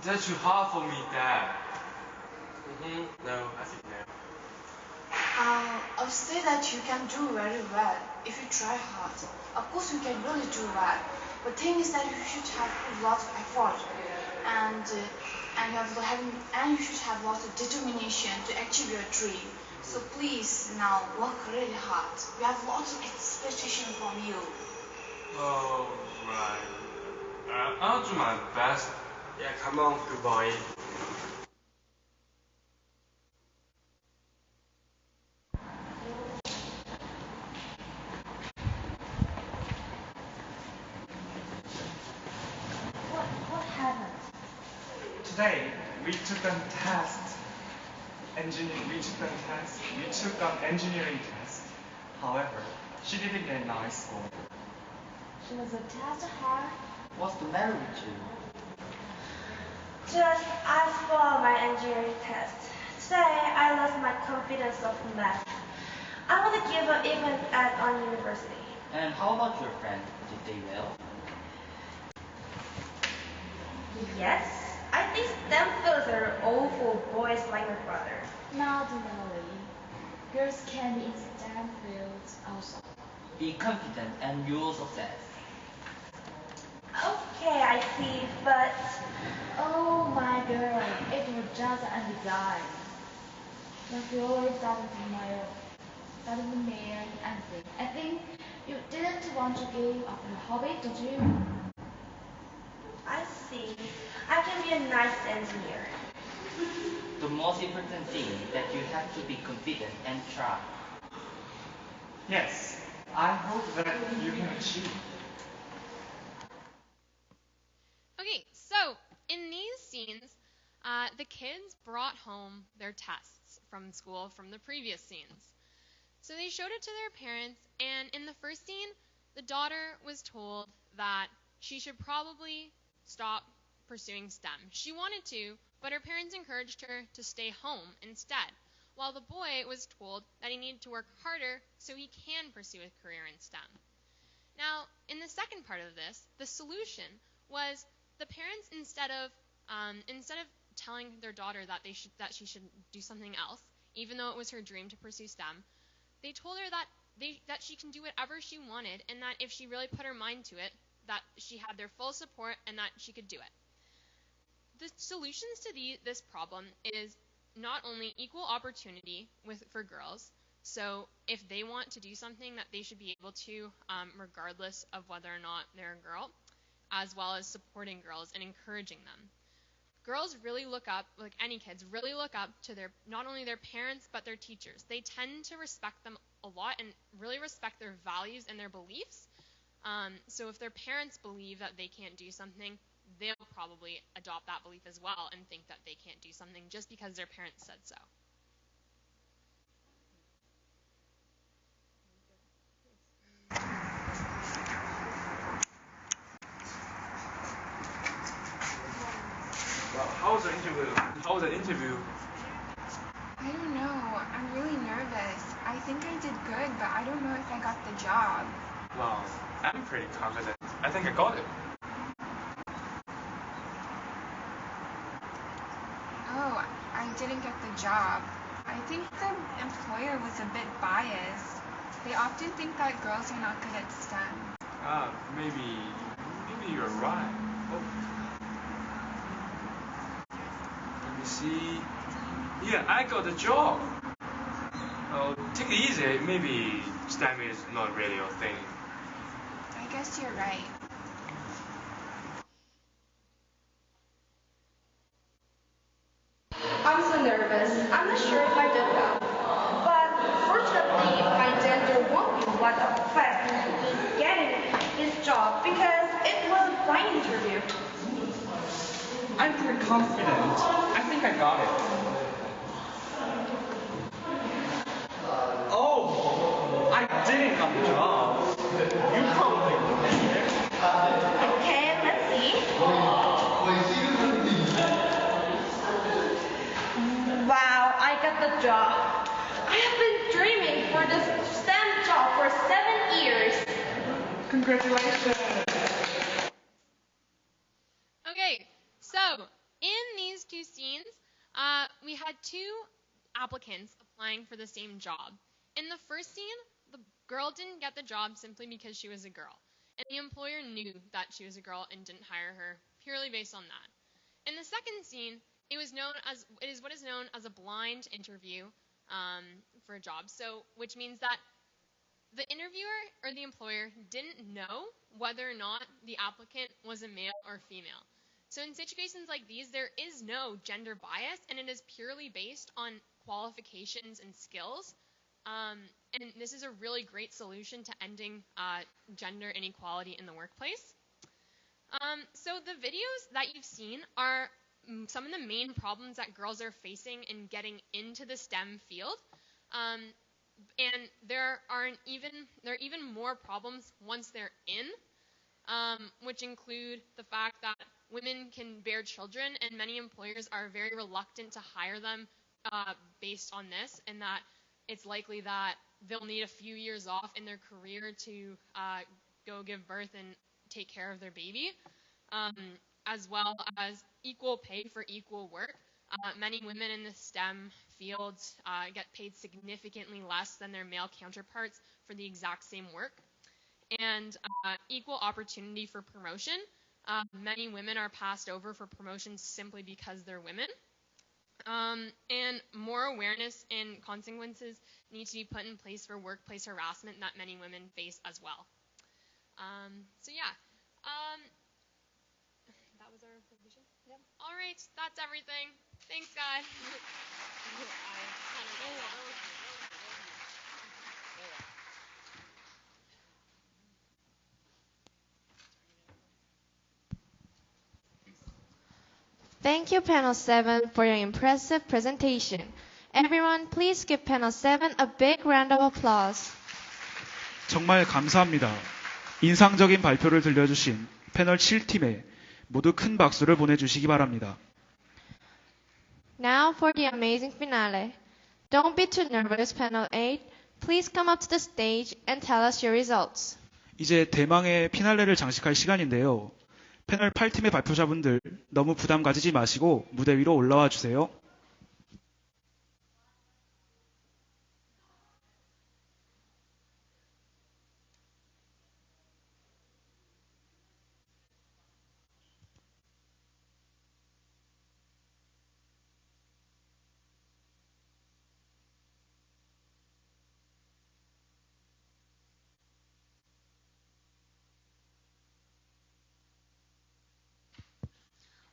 That's too hard for me, Dad. No, I think no. I'll say that you can do very well if you try hard. Of course, you can really do well. But the thing is that you should have a lot of effort, and you should have lots of determination to achieve your dream. So please now work really hard. We have lots of expectation from you. Oh, right. I'll do my best. Yeah, come on, good boy. What happened? Today, we took a test. We took an engineering test. However, she didn't get a nice score. So was the test hard? What's the matter with you? Just as for my engineering test. Today I lost my confidence of math. I want to give an event on university. And how about your friend? Did they well? Yes, I think STEM fields are all for boys like my brother. Not really. Girls can be in STEM fields also. Be confident and you'll success. Okay, I see, but... Oh my girl, it was just a design. The theory doesn't mean anything. I think you didn't want to give up your hobby, don't you? I see. I can be a nice engineer. The most important thing that you have to be confident and try. Yes, I hope that you can achieve. Okay, so in these scenes, the kids brought home their tests from school from the previous scenes. So they showed it to their parents, and in the first scene, the daughter was told that she should probably stop pursuing STEM. She wanted to, but her parents encouraged her to stay home instead, while the boy was told that he needed to work harder so he can pursue a career in STEM. Now, in the second part of this, the solution was the parents instead of telling their daughter that she should do something else, even though it was her dream to pursue STEM, they told her that she can do whatever she wanted, and that if she really put her mind to it, that she had their full support and that she could do it. The solutions to this problem is not only equal opportunity for girls. So if they want to do something, that they should be able to, regardless of whether or not they're a girl, as well as supporting girls and encouraging them. Girls really look up, like any kids, really look up to not only their parents, but their teachers. They tend to respect them a lot and really respect their values and their beliefs. So if their parents believe that they can't do something, they'll probably adopt that belief as well and think that they can't do something just because their parents said so. Well, how was the interview? I don't know. I'm really nervous. I think I did good, but I don't know if I got the job. Well, I'm pretty confident. I think I got it. Oh, I didn't get the job. I think the employer was a bit biased. They often think that girls are not good at STEM. Maybe you're right. Oh. Let me see. Yeah, I got the job. Oh, take it easy. Maybe STEM is not really your thing. I guess you're right. I'm so nervous. I'm not sure if I did well. But fortunately, my gender won't be what affects me getting this job because it was a blind interview. I'm pretty confident. I think I got it. Oh, I didn't got the job. You probably did. Okay, let's see. Wow, I got the job. I have been dreaming for this STEM job for 7 years. Congratulations. Okay, so in these two scenes, we had two applicants applying for the same job. In the first scene, the girl didn't get the job simply because she was a girl, and the employer knew that she was a girl and didn't hire her purely based on that. In the second scene, it is what is known as a blind interview for a job. So, which means that the interviewer or the employer didn't know whether or not the applicant was a male or female. So in situations like these, there is no gender bias, and it is purely based on qualifications and skills. And this is a really great solution to ending gender inequality in the workplace. So the videos that you've seen are some of the main problems that girls are facing in getting into the STEM field. And there are even more problems once they're in, which include the fact that women can bear children, and many employers are very reluctant to hire them based on this, and that it's likely that they'll need a few years off in their career to go give birth and take care of their baby, as well as equal pay for equal work. Many women in the STEM fields get paid significantly less than their male counterparts for the exact same work. And equal opportunity for promotion. Many women are passed over for promotions simply because they're women. And more awareness and consequences need to be put in place for workplace harassment that many women face as well. So yeah, that was our All right, that's everything. Thanks, guys. Thank you, Panel 7, for your impressive presentation. Everyone, please give Panel 7 a big round of applause. 정말 감사합니다. 인상적인 발표를 들려주신 패널 7팀에 모두 큰 박수를 보내주시기 바랍니다. Now for the amazing finale. Don't be too nervous, Panel 8. Please come up to the stage and tell us your results. 이제 대망의 피날레를 장식할 시간인데요. 패널 8팀의 발표자분들 너무 부담 가지지 마시고 무대 위로 올라와 주세요.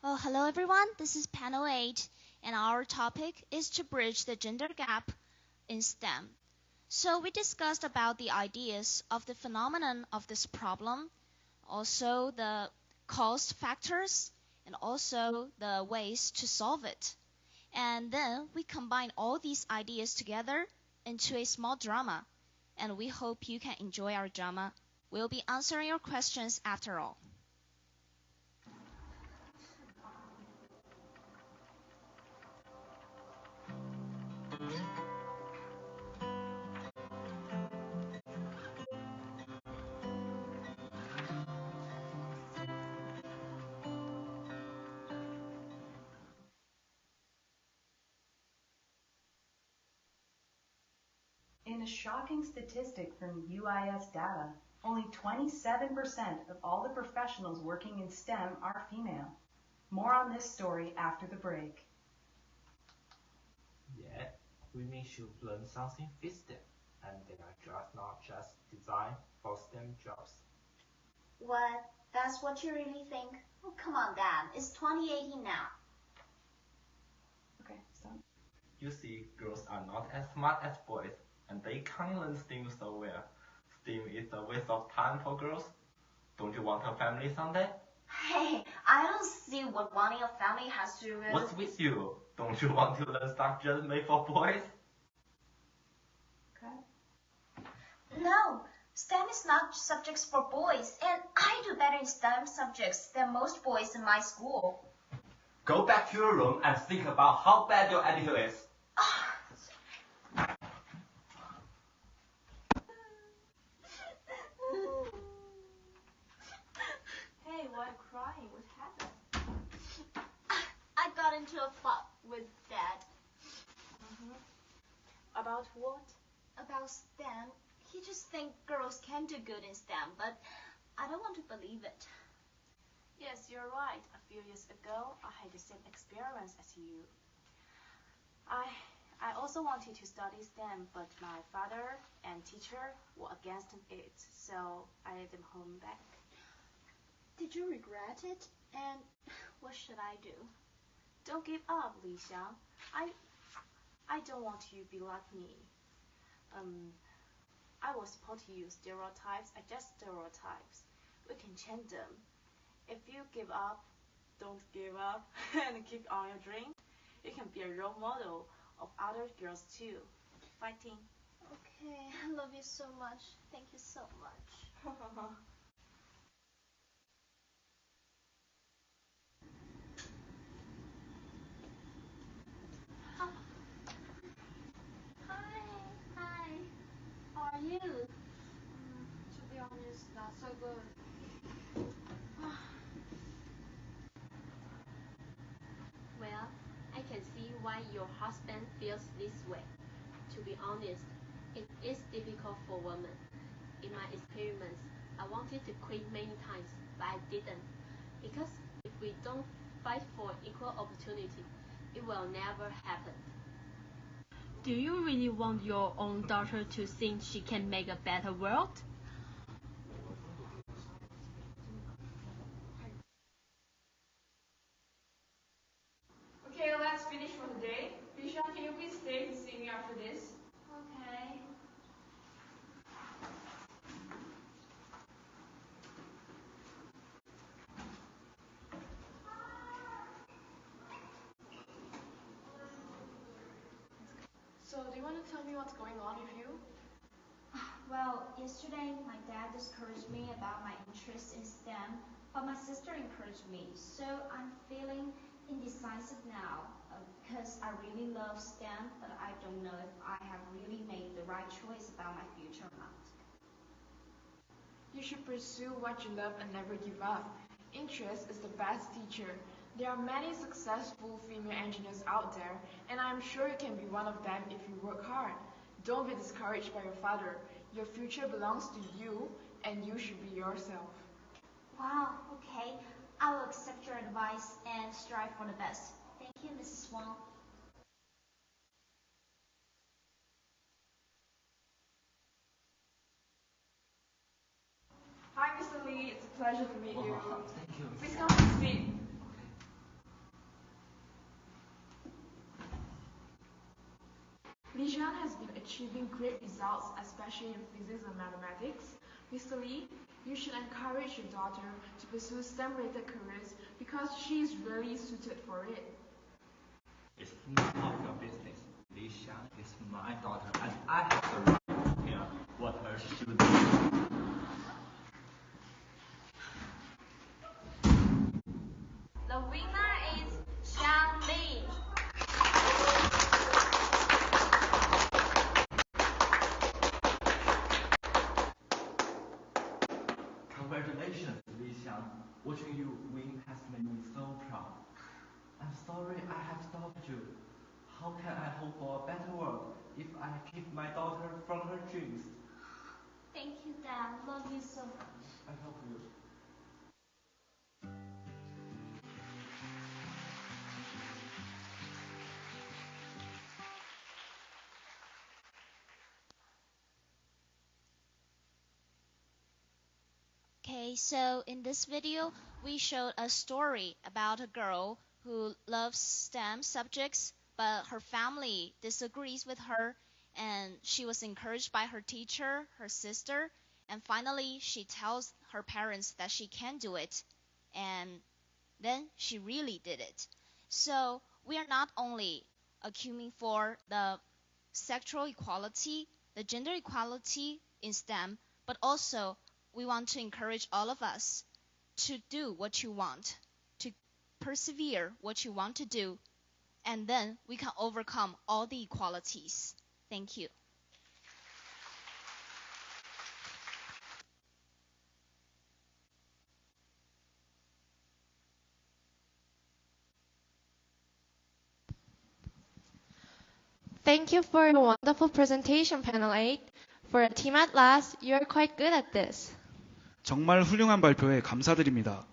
Oh, hello everyone. This is panel 8, and our topic is to bridge the gender gap in STEM. So we discussed about the ideas of the phenomenon of this problem, also the cost factors, and also the ways to solve it. And then we combine all these ideas together into a small drama, and we hope you can enjoy our drama. We'll be answering your questions after all. In a shocking statistic from UIS data, only 27% of all the professionals working in STEM are female. More on this story after the break. Yeah, women should learn something with STEM, and they are just not just designed for STEM jobs. What? That's what you really think? Oh, come on, Dad. It's 2018 now. Okay, stop. You see, girls are not as smart as boys, and they can't learn STEM so well. STEM is a waste of time for girls. Don't you want a family someday? Hey, I don't see what wanting a family has to do with... What's with you? Don't you want to learn stuff just made for boys? Okay. No, STEM is not subjects for boys, and I do better in STEM subjects than most boys in my school. Go back to your room and think about how bad your attitude is. Hey, why are you crying? What happened? I got into a fight with Dad. About what? About STEM. He just thinks girls can do good in STEM, but I don't want to believe it. Yes, you're right. A few years ago, I had the same experience as you. I also wanted to study STEM, but my father and teacher were against it, so I let them hold me back. Did you regret it? And what should I do? Don't give up, Li Xiang. I don't want you to be like me. I was supposed to use stereotypes are just stereotypes. We can change them. If you give up, don't give up and keep on your dream. You can be a role model of other girls too. Fighting. Okay, I love you so much. Thank you so much. Hi. How are you? To be honest, not so good. Well, I can see why your husband feels this way. To be honest, it is difficult for women. In my experiments, I wanted to quit many times, but I didn't. Because if we don't fight for equal opportunity, it will never happen. Do you really want your own daughter to think she can make a better world? So, do you want to tell me what's going on with you? Well, yesterday my dad discouraged me about my interest in STEM, but my sister encouraged me. So I'm feeling indecisive now because I really love STEM, but I don't know if I have really made the right choice about my future or not. You should pursue what you love and never give up. Interest is the best teacher. There are many successful female engineers out there, and I'm sure you can be one of them if you work hard. Don't be discouraged by your father. Your future belongs to you, and you should be yourself. Wow, okay. I will accept your advice and strive for the best. Thank you, Mrs. Wang. Hi, Mr. Lee. It's a pleasure to meet you. Thank you. Please come to speak. Li Jian has been achieving great results, especially in physics and mathematics. Mr. Lee, you should encourage your daughter to pursue STEM-related careers because she is really suited for it. It's none of your business. Li Xiang is my daughter, and I have the right to care what her should do. The winner is Xiang Li. Congratulations, Li Xiang. Watching you win has made me so proud. I'm sorry I have stopped you. How can I hope for a better world if I keep my daughter from her dreams? Thank you, Dad. Love you so much. I hope you. Okay, so in this video, we showed a story about a girl who loves STEM subjects, but her family disagrees with her, and she was encouraged by her teacher, her sister, and finally she tells her parents that she can do it, and then she really did it. So we are not only accuming for the sexual equality, the gender equality in STEM, but also we want to encourage all of us to do what you want, to persevere what you want to do, and then we can overcome all the equalities. Thank you. Thank you for your wonderful presentation, Panel 8. For a team at last, you are quite good at this. 정말 훌륭한 발표에 감사드립니다.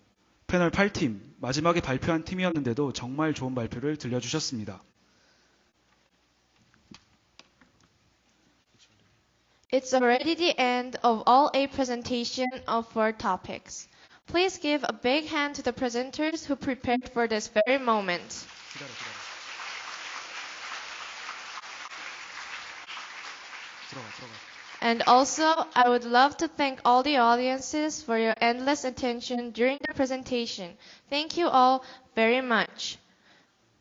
패널 8팀, 마지막에 발표한 팀이었는데도 정말 좋은 발표를 들려주셨습니다. It's already the end of all 8 presentation of 4 topics. Please give a big hand to the presenters who prepared for this very moment. And also, I would love to thank all the audiences for your endless attention during the presentation. Thank you all very much.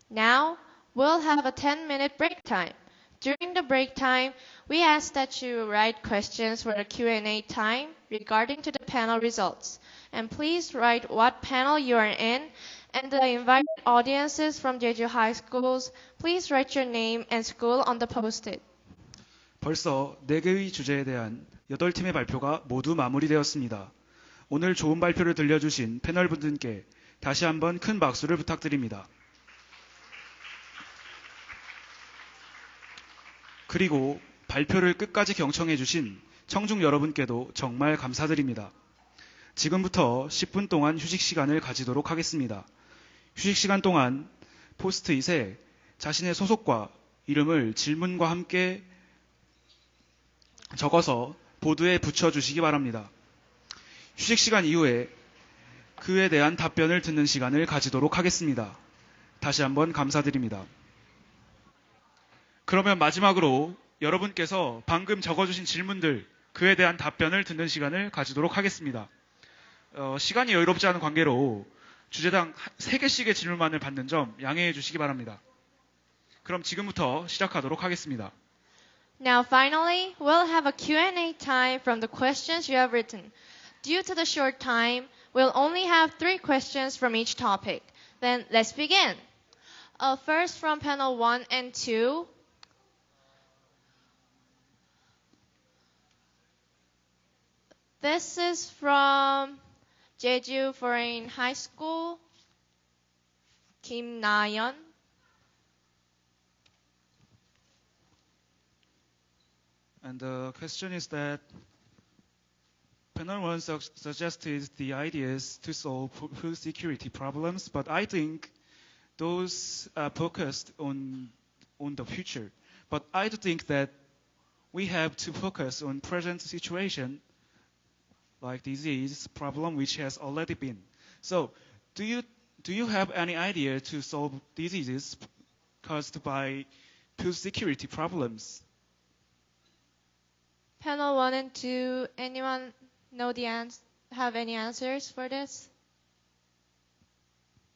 Now, we'll have a 10-minute break time. During the break time, we ask that you write questions for the Q&A time regarding to the panel results. And please write what panel you are in, and the invited audiences from Jeju High Schools, please write your name and school on the post-it. 벌써 4개의 주제에 대한 8팀의 발표가 모두 마무리되었습니다. 오늘 좋은 발표를 들려주신 패널분들께 다시 한번 큰 박수를 부탁드립니다. 그리고 발표를 끝까지 경청해 주신 청중 여러분께도 정말 감사드립니다. 지금부터 10분 동안 휴식 시간을 가지도록 하겠습니다. 휴식 시간 동안 포스트잇에 자신의 소속과 이름을 질문과 함께 적어서 보드에 붙여주시기 바랍니다. 휴식 시간 이후에 그에 대한 답변을 듣는 시간을 가지도록 하겠습니다. 다시 한번 감사드립니다. 그러면 마지막으로 여러분께서 방금 적어주신 질문들, 그에 대한 답변을 듣는 시간을 가지도록 하겠습니다. 시간이 여유롭지 않은 관계로 주제당 3개씩의 질문만을 받는 점 양해해 주시기 바랍니다. 그럼 지금부터 시작하도록 하겠습니다. Now finally, we'll have a Q&A time from the questions you have written. Due to the short time, we'll only have 3 questions from each topic. Then let's begin. First from panel 1 and 2. This is from Jeju Foreign High School, Kim Na-yeon. And the question is that panel 1 suggested the ideas to solve food security problems, but I think those are focused on the future. But I do think that we have to focus on present situation, like disease problem which has already been. So, do you have any idea to solve diseases caused by food security problems? Panel 1 and 2, anyone know have any answers for this?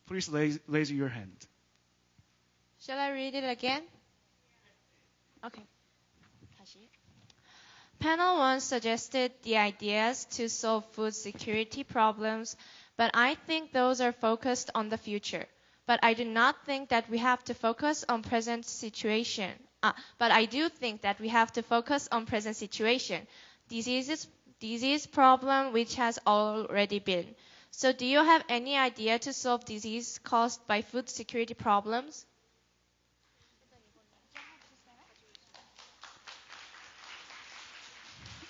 Please raise your hand. Shall I read it again? Okay. Panel 1 suggested the ideas to solve food security problems, but I think those are focused on the future. But I do not think that we have to focus on present situation. But I do think that we have to focus on present situation. Disease problem which has already been. So do you have any idea to solve disease caused by food security problems?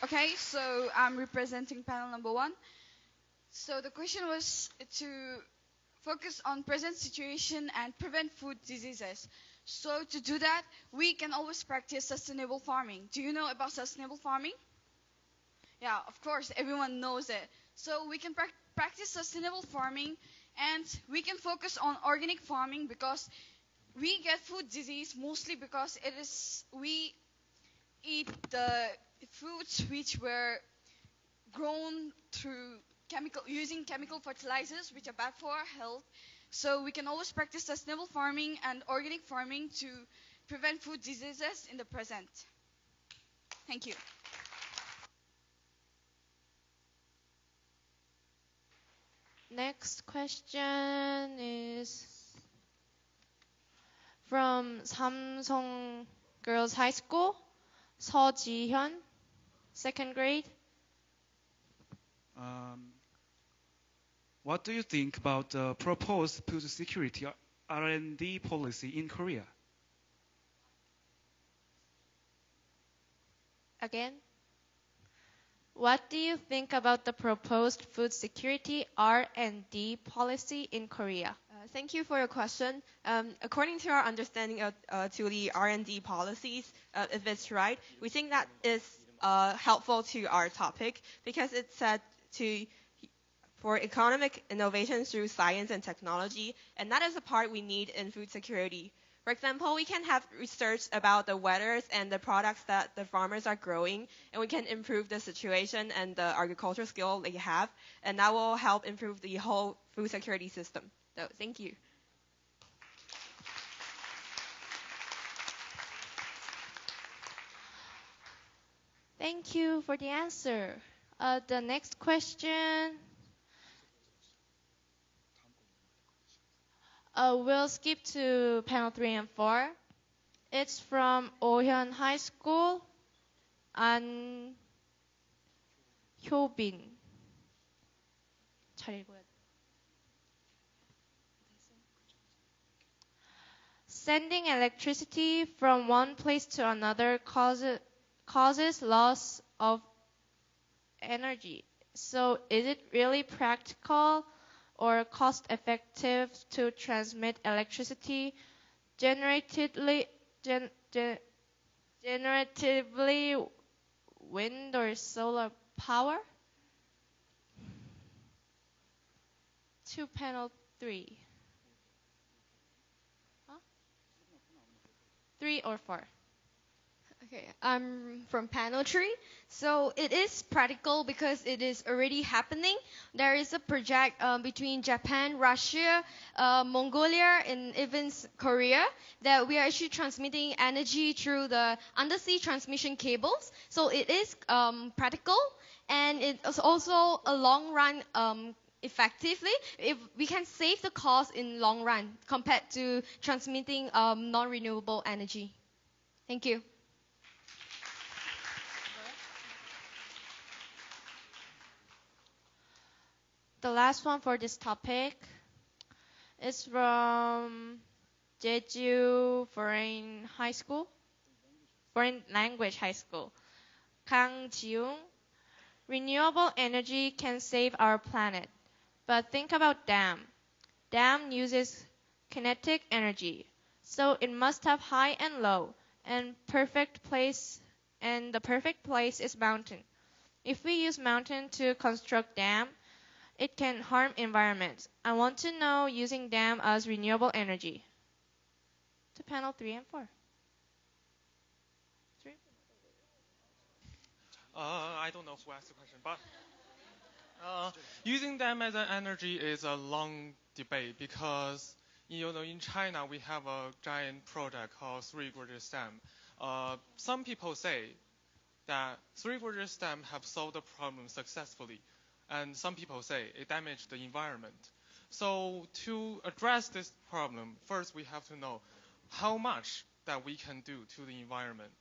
Okay, so I'm representing panel number 1. So the question was to focus on present situation and prevent food diseases. So to do that, we can always practice sustainable farming. Do you know about sustainable farming? Yeah, of course, everyone knows it. So we can practice sustainable farming, and we can focus on organic farming because we get food disease mostly because we eat the foods which were grown through using chemical fertilizers which are bad for our health. So we can always practice sustainable farming and organic farming to prevent food diseases in the present. Thank you. Next question is from Samsung Girls High School, Seo Ji-hyun, 2nd grade. What do you think about the proposed food security R&D policy in Korea? Again? What do you think about the proposed food security R&D policy in Korea? Thank you for your question. According to our understanding of to the R&D policies, if it's right, we think that is helpful to our topic because it's said for economic innovation through science and technology, and that is the part we need in food security. For example, we can have research about the weathers and the products that the farmers are growing, and we can improve the situation and the agricultural skill they have, and that will help improve the whole food security system. So, thank you. Thank you for the answer. The next question. We'll skip to panel 3 and 4. It's from Ohyun High School, An Hyobin. 잘 읽어야 돼. Sending electricity from one place to another causes loss of energy. So is it really practical or cost effective to transmit electricity generatively wind or solar power? To panel 3. 3 or 4? Okay, I'm from panel 3. So it is practical because it is already happening. There is a project between Japan, Russia, Mongolia, and even Korea that we are actually transmitting energy through the undersea transmission cables. So it is practical, and it is also a long run effectively if we can save the cost in long run compared to transmitting non-renewable energy. Thank you. The last one for this topic is from Jeju Foreign Language High School. Kang Jiung, renewable energy can save our planet, but think about dam. Dam uses kinetic energy, so it must have high and low, and the perfect place is mountain. If we use mountain to construct dam, it can harm environment. I want to know using dam as renewable energy. To panel 3 and 4. I don't know who asked the question, but using them as an energy is a long debate because in China we have a giant project called Three Gorges Dam. Some people say that Three Gorges Dam have solved the problem successfully, and some people say it damaged the environment. So to address this problem, first we have to know how much that we can do to the environment.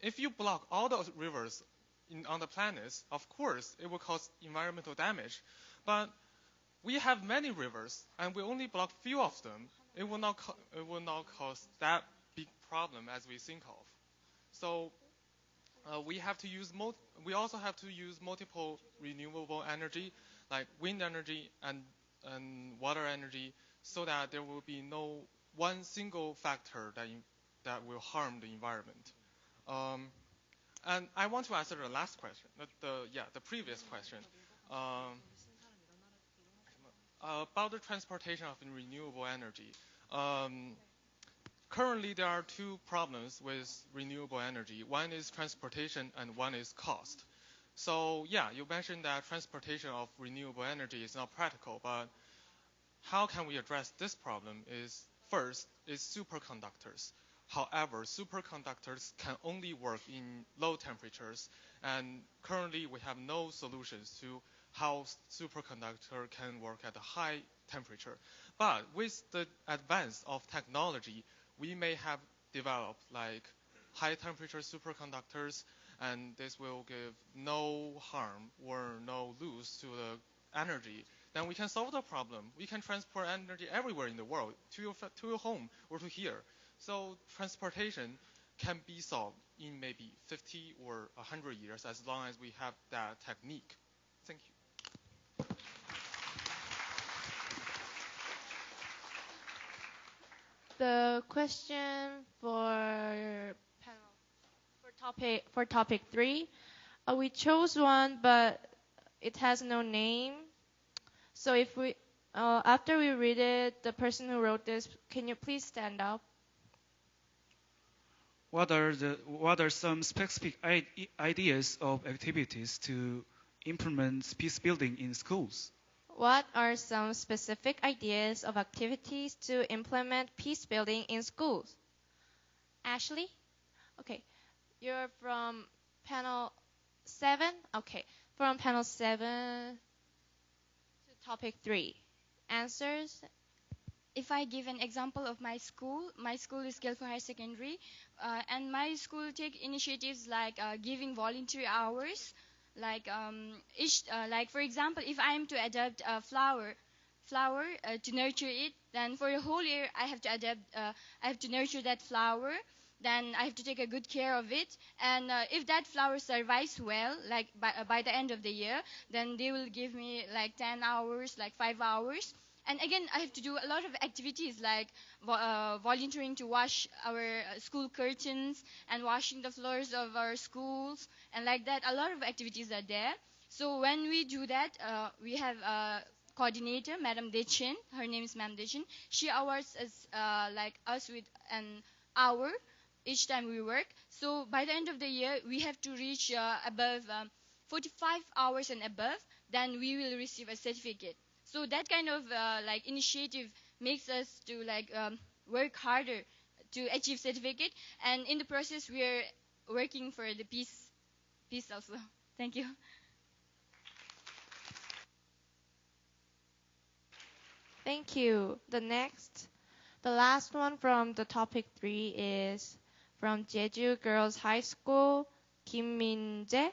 If you block all the rivers on the planet, of course it will cause environmental damage. But we have many rivers, and we only block few of them. It will not cause that big problem as we think of. So we also have to use multiple renewable energy, like wind energy and water energy, so that there will be no one single factor that will harm the environment. And I want to answer the last question, the previous question, about the transportation of renewable energy. Currently, there are two problems with renewable energy. One is transportation, and one is cost. So yeah, you mentioned that transportation of renewable energy is not practical, but how can we address this problem is first is superconductors. However, superconductors can only work in low temperatures, and currently we have no solutions to how superconductor can work at a high temperature. But with the advance of technology, we may have developed like high temperature superconductors, and this will give no harm or no loss to the energy. Then we can solve the problem. We can transport energy everywhere in the world, to your home or to here. So transportation can be solved in maybe 50 or 100 years as long as we have that technique. Thank you. The question for topic 3, we chose one, but it has no name. So if we after we read it, the person who wrote this, can you please stand up? What are some specific ideas of activities to implement peace building in schools? What are some specific ideas of activities to implement peace building in schools? Ashley? Okay. You're from panel 7? Okay. From panel 7 to topic 3. Answers? If I give an example of my school is Guilford High Secondary, and my school take initiatives like giving volunteer hours, like like for example, if I am to adopt a flower to nurture it, then for a whole year I have to nurture that flower. Then I have to take a good care of it, and if that flower survives well, like by the end of the year, then they will give me like 10 hours, like 5 hours. And again, I have to do a lot of activities like volunteering to wash our school curtains and washing the floors of our schools, and like that, a lot of activities are there. So when we do that, we have a coordinator, Madam Dechin. Her name is Madam Dechin. She awards us with an hour each time we work. So by the end of the year, we have to reach above 45 hours and above, then we will receive a certificate. So that kind of like initiative makes us to like work harder to achieve certificate, and in the process we are working for the peace also. Thank you. Thank you. The last one from the topic 3 is from Jeju Girls High School, Kim Min-jae.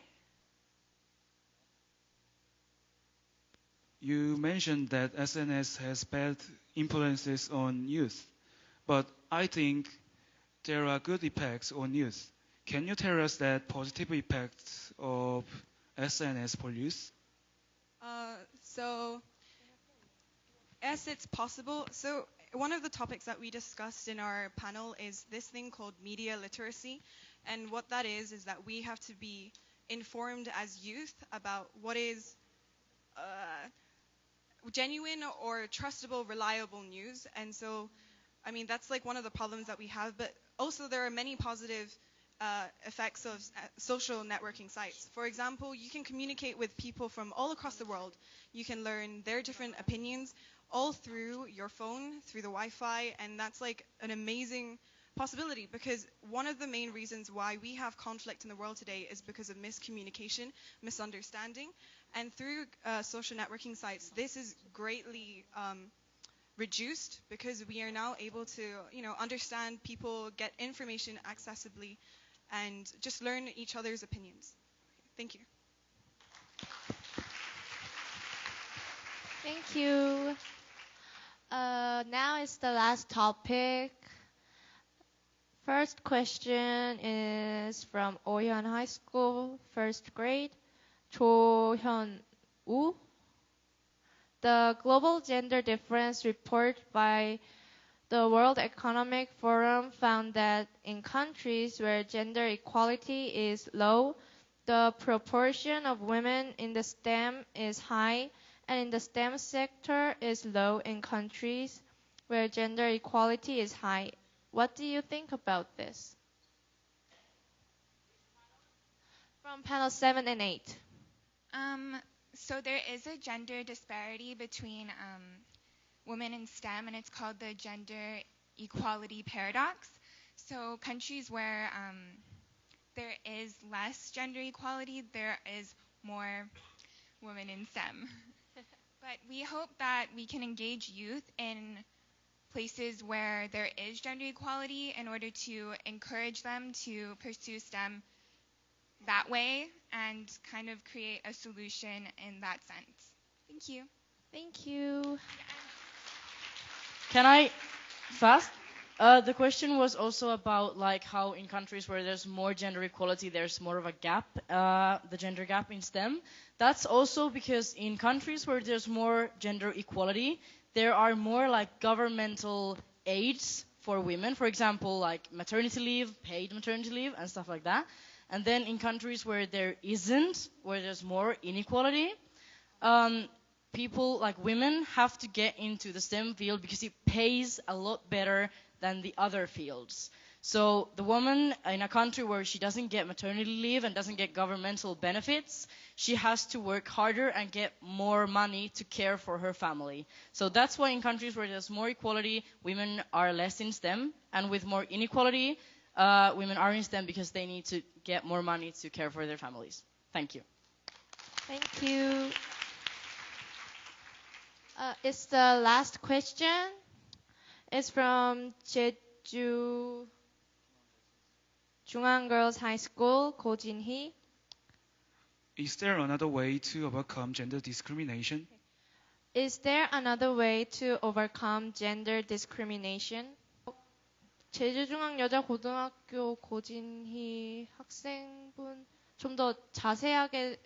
You mentioned that SNS has bad influences on youth, but I think there are good effects on youth. Can you tell us that positive effects of SNS for youth? So, as it's possible, so one of the topics that we discussed in our panel is this thing called media literacy. And what that is that we have to be informed as youth about what is genuine or trustable, reliable news. And so, I mean, that's like one of the problems that we have. But also, there are many positive effects of social networking sites. For example, you can communicate with people from all across the world. You can learn their different opinions all through your phone, through the Wi-Fi, and that's like an amazing possibility, because one of the main reasons why we have conflict in the world today is because of miscommunication, misunderstanding, and through social networking sites, this is greatly reduced, because we are now able to, understand people, get information accessibly, and just learn each other's opinions. Thank you. Thank you. Now is the last topic. First question is from Oyeon High School, first grade, Jo Hyun-woo. The Global Gender Difference Report by the World Economic Forum found that in countries where gender equality is low, the proportion of women in the STEM is high, and in the STEM sector is low in countries where gender equality is high. What do you think about this? From panel 7 and 8. So there is a gender disparity between women in STEM, and it's called the gender equality paradox. So countries where there is less gender equality, there is more women in STEM. But we hope that we can engage youth in places where there is gender equality in order to encourage them to pursue STEM that way and kind of create a solution in that sense. Thank you. Thank you. Can I fast? The question was also about like how in countries where there's more gender equality, there's more of a gap, the gender gap in STEM. That's also because in countries where there's more gender equality, there are more like governmental aids for women. For example, like maternity leave, paid maternity leave, and stuff like that. And then in countries where there isn't, where there's more inequality, people like women have to get into the STEM field because it pays a lot better than the other fields. So the woman in a country where she doesn't get maternity leave and doesn't get governmental benefits, she has to work harder and get more money to care for her family. So that's why in countries where there's more equality, women are less in STEM. And with more inequality, women are in STEM because they need to get more money to care for their families. Thank you. Thank you. It's the last question. It's from Jeju Jungang Girls High School, Ko Jin-hee. Is there another way to overcome gender discrimination? Is there another way to overcome gender discrimination? 제주중앙여자고등학교 고진희 학생분 좀 더 자세하게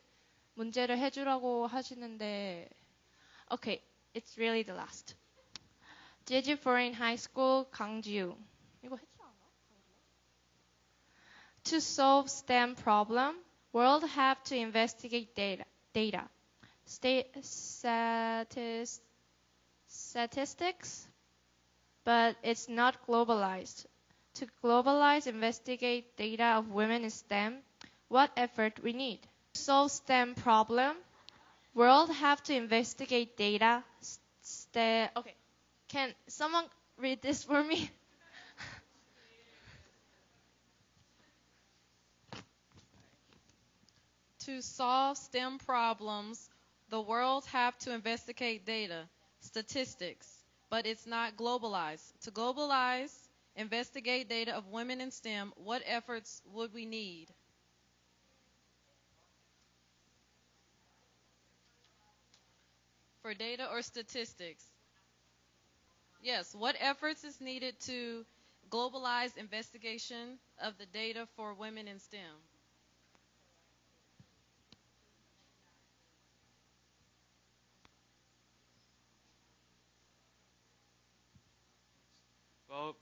문제를 해주라고 하시는데 Okay, it's really the last. Jeju Foreign High School, Gangju. 이거 했지 않아? To solve STEM problem, world have to investigate data. Statistics, but it's not globalized. to globalize, investigate data of women in STEM, what effort we need. To solve STEM problem, world have to investigate data. Okay, can someone read this for me? To solve STEM problems, the world have to investigate data, statistics, but it's not globalized. To globalize, investigate data of women in STEM, what efforts would we need? For data or statistics? Yes, what efforts is needed to globalize investigation of the data for women in STEM? Well,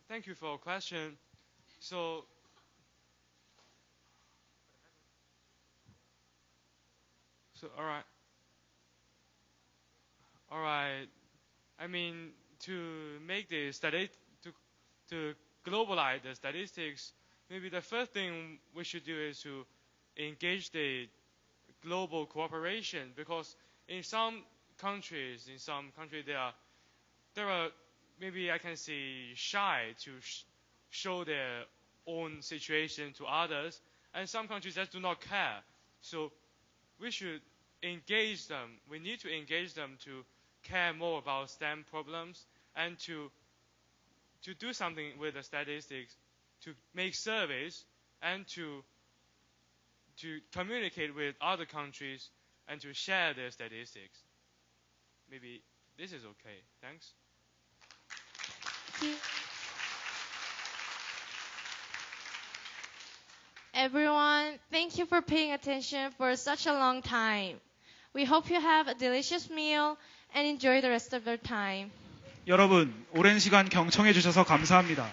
thank you for your question. So, all right. I mean, to make the to globalize the statistics, maybe the first thing we should do is to engage the global cooperation because in some countries there are maybe I can say shy to show their own situation to others, and some countries just do not care. So we should engage them. We need to engage them to care more about STEM problems and to do something with the statistics, to make surveys and to communicate with other countries and to share their statistics. Maybe this is okay. Thanks. Everyone, thank you for paying attention for such a long time. We hope you have a delicious meal and enjoy the rest of your time. 여러분, 오랜 시간 경청해 주셔서 감사합니다.